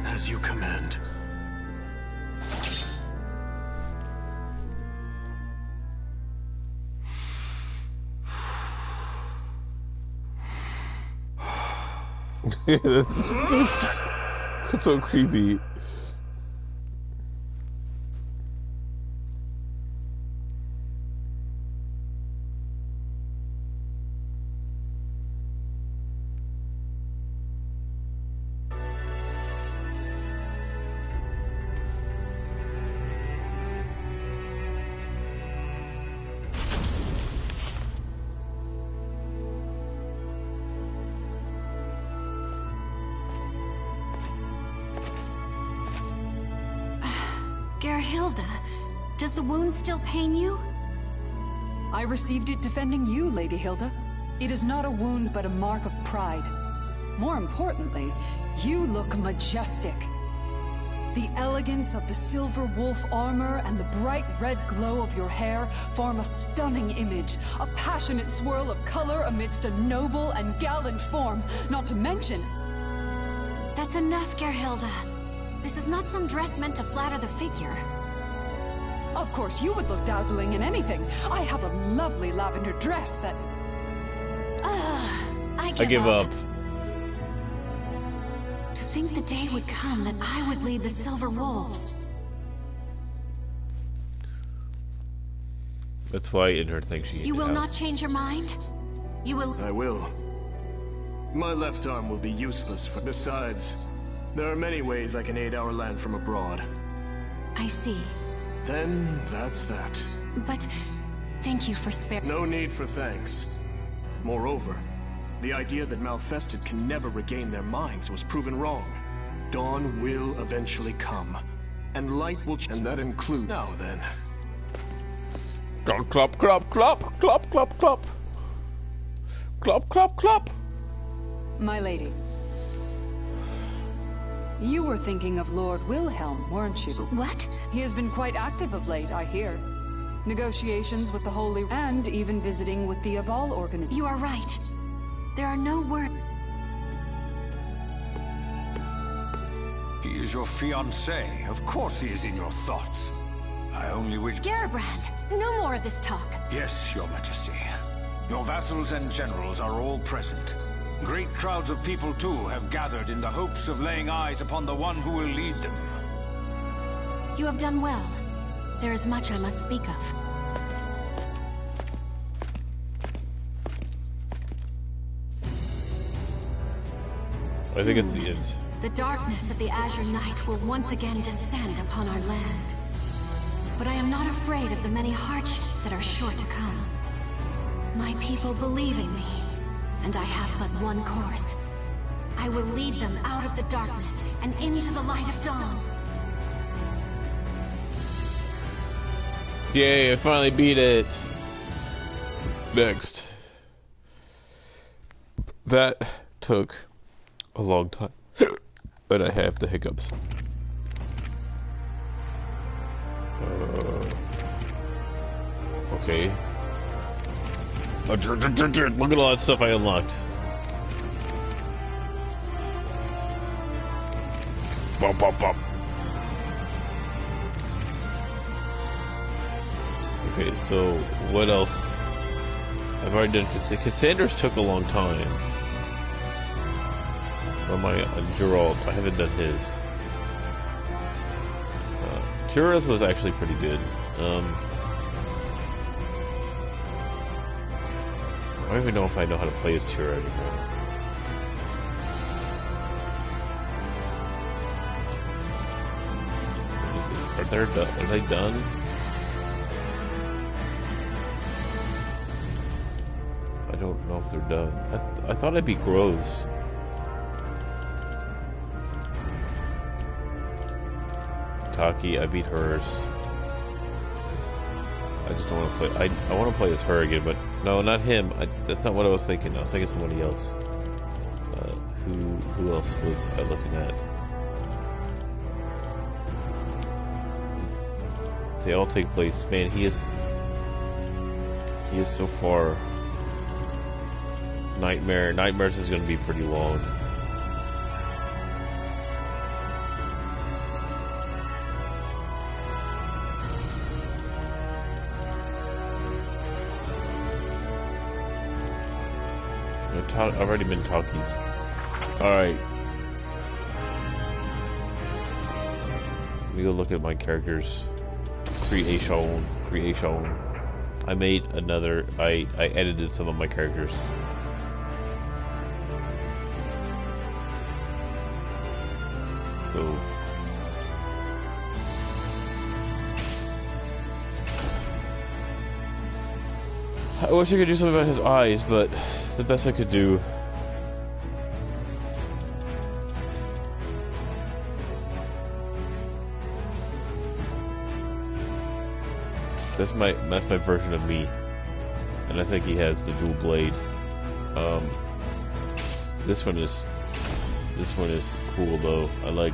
As you command. That's so creepy. Hilde, does the wound still pain you? I received it defending you, Lady Hilde. It is not a wound, but a mark of pride. More importantly, you look majestic. The elegance of the silver wolf armor and the bright red glow of your hair form a stunning image, a passionate swirl of color amidst a noble and gallant form, not to mention... That's enough, Gerhilde. This is not some dress meant to flatter the figure. Of course, you would look dazzling in anything. I have a lovely lavender dress that... I give up. To think the day would come that I would lead the Silver Wolves. That's why in her thing she... You will not change your mind? You will... I will. My left arm will be useless for... Besides, there are many ways I can aid our land from abroad. I see. Then that's that. But thank you for sparing. No need for thanks. Moreover, the idea that Malfested can never regain their minds was proven wrong. Dawn will eventually come, and light will and that includes... Now then. Clop, clop, clop, clop, clop, clop, clop. Clop, clop, clop. My lady. You were thinking of Lord Wilhelm, weren't you? What? He has been quite active of late, I hear. Negotiations with the Holy... and even visiting with the Aval organization. You are right. There are no words. He is your fiancé. Of course he is in your thoughts. I only wish... Gerbrand, no more of this talk. Yes, Your Majesty. Your vassals and generals are all present. Great crowds of people, too, have gathered in the hopes of laying eyes upon the one who will lead them. You have done well. There is much I must speak of. I think it's the end. The darkness of the Azure Night will once again descend upon our land. But I am not afraid of the many hardships that are sure to come. My people believe in me, and I have but one course. I will lead them out of the darkness and into the light of dawn. Yay, I finally beat it. Next. That took a long time. But I have the hiccups. Okay. Look at all that stuff I unlocked. Bop, bop, bop. Okay, so what else? I've already done Cassandra's took a long time. Or my Geralt, I haven't done his. Kira's was actually pretty good. I don't even know if I know how to play as Kira anymore. Are they done? I don't know if they're done. I thought I'd be Groves. Taki, I beat hers. I just don't want to play. I want to play as her again, but no, not him. That's not what I was thinking. I was thinking somebody else. Who else was I looking at? They all take place. Man, he is so far. Nightmares is going to be pretty long. I've already been talkies. Alright. Let me go look at my characters. Creation. I made another... I edited some of my characters. So... I wish I could do something about his eyes, but it's the best I could do. That's my version of me, and I think he has the dual blade. This one is cool though. I like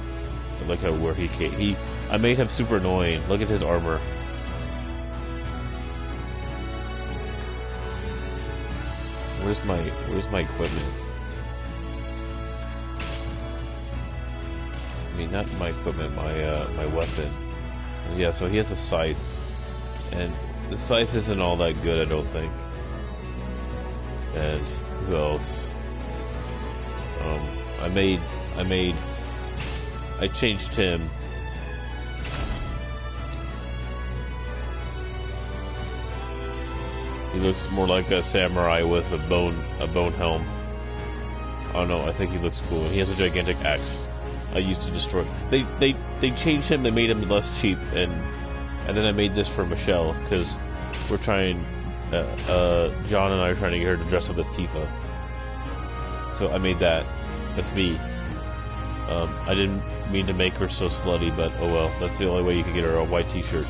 how where he came. I made him super annoying. Look at his armor. Where's my equipment? I mean, not my equipment, my weapon. Yeah, so he has a scythe, and the scythe isn't all that good, I don't think. And who else? I changed him. He looks more like a samurai with a bone helm. Oh no, I think he looks cool. He has a gigantic axe. I used to destroy. They changed him. They made him less cheap, and then I made this for Michelle because we're trying. John and I are trying to get her to dress up as Tifa. So I made that. That's me. I didn't mean to make her so slutty, but oh well. That's the only way you can get her a white T-shirt.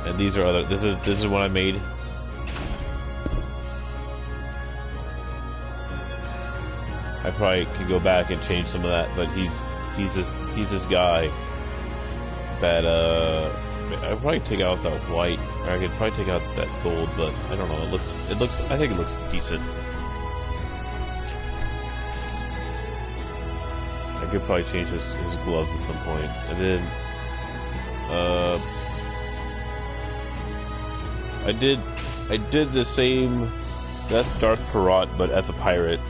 And these are other. This is what I made. I probably could go back and change some of that, but he's this guy that I'd probably take out that white, or I could probably take out that gold, but I don't know. I think it looks decent. I could probably change his gloves at some point, and then I did the same. That's Darth Karat, but as a pirate.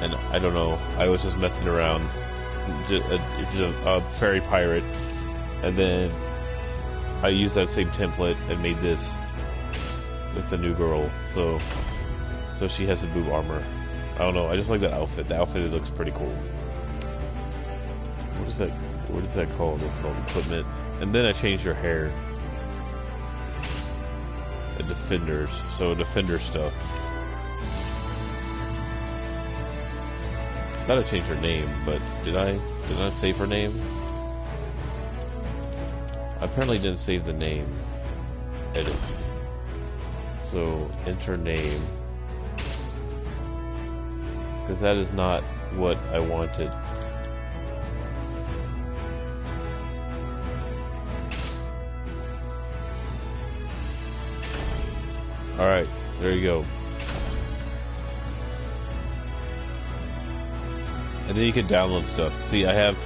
And I don't know, I was just messing around. Just a fairy pirate. And then I used that same template and made this with the new girl. So she has the boob armor. I don't know, I just like the outfit. The outfit, it looks pretty cool. What is that called? It's called equipment. And then I changed her hair. And defenders. So defender stuff. I thought I changed her name, but did I not save her name? I apparently didn't save the name. Edit. So enter name. Because that is not what I wanted. Alright, there you go. And then you can download stuff. See, I have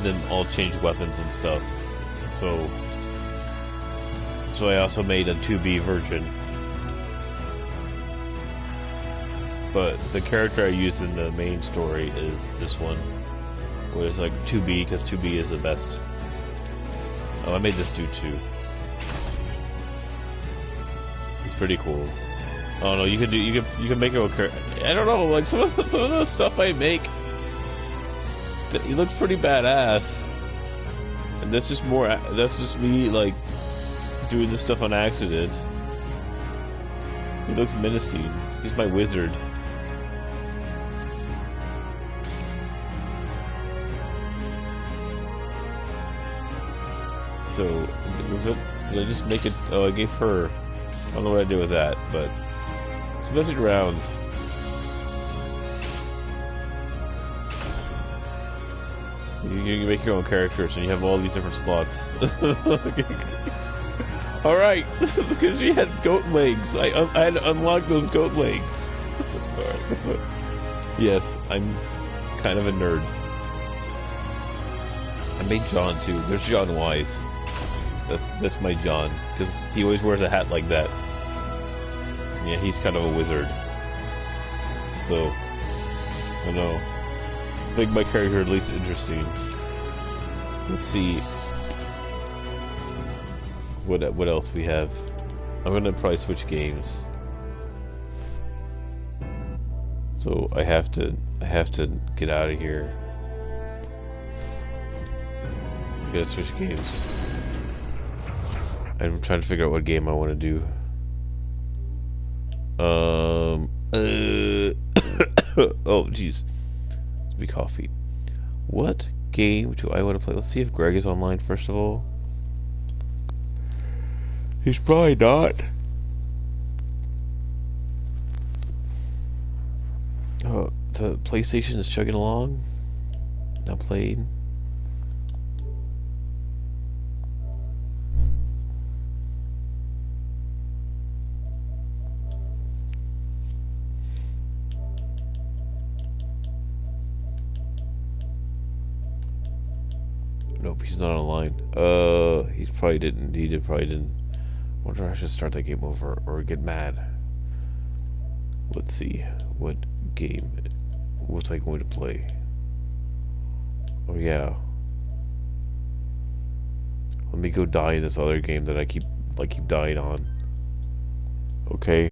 them all change weapons and stuff. So I also made a 2B version. But the character I used in the main story is this one. Where it's like 2B, because 2B is the best. Oh, I made this dude too. It's pretty cool. Oh no, you can make it okay. I don't know, like some of the stuff I make, he looks pretty badass, and that's just me like doing this stuff on accident. He looks menacing. He's my wizard. So did I just make it? Oh, I gave her. I don't know what I did with that, but. It's messing around. You can make your own characters, and you have all these different slots. Alright, because she had goat legs. I had to unlock those goat legs. Alright. Yes, I'm kind of a nerd. I made John too. There's John Wise. That's my John, because he always wears a hat like that. Yeah, he's kind of a wizard. So, I don't know. Make my character at least interesting. Let's see what else we have. I'm gonna probably switch games. So I have to get out of here. I gotta switch games. I'm trying to figure out what game I want to do. Oh jeez, let's be coffee. What game do I want to play? Let's see if Greg is online first of all. He's probably not. Oh, the PlayStation is chugging along. Not playing. Nope, he's not online. He probably didn't. Probably didn't. I wonder if I should start that game over or get mad. Let's see. What game was I going to play? Oh yeah. Let me go die in this other game that I keep dying on. Okay.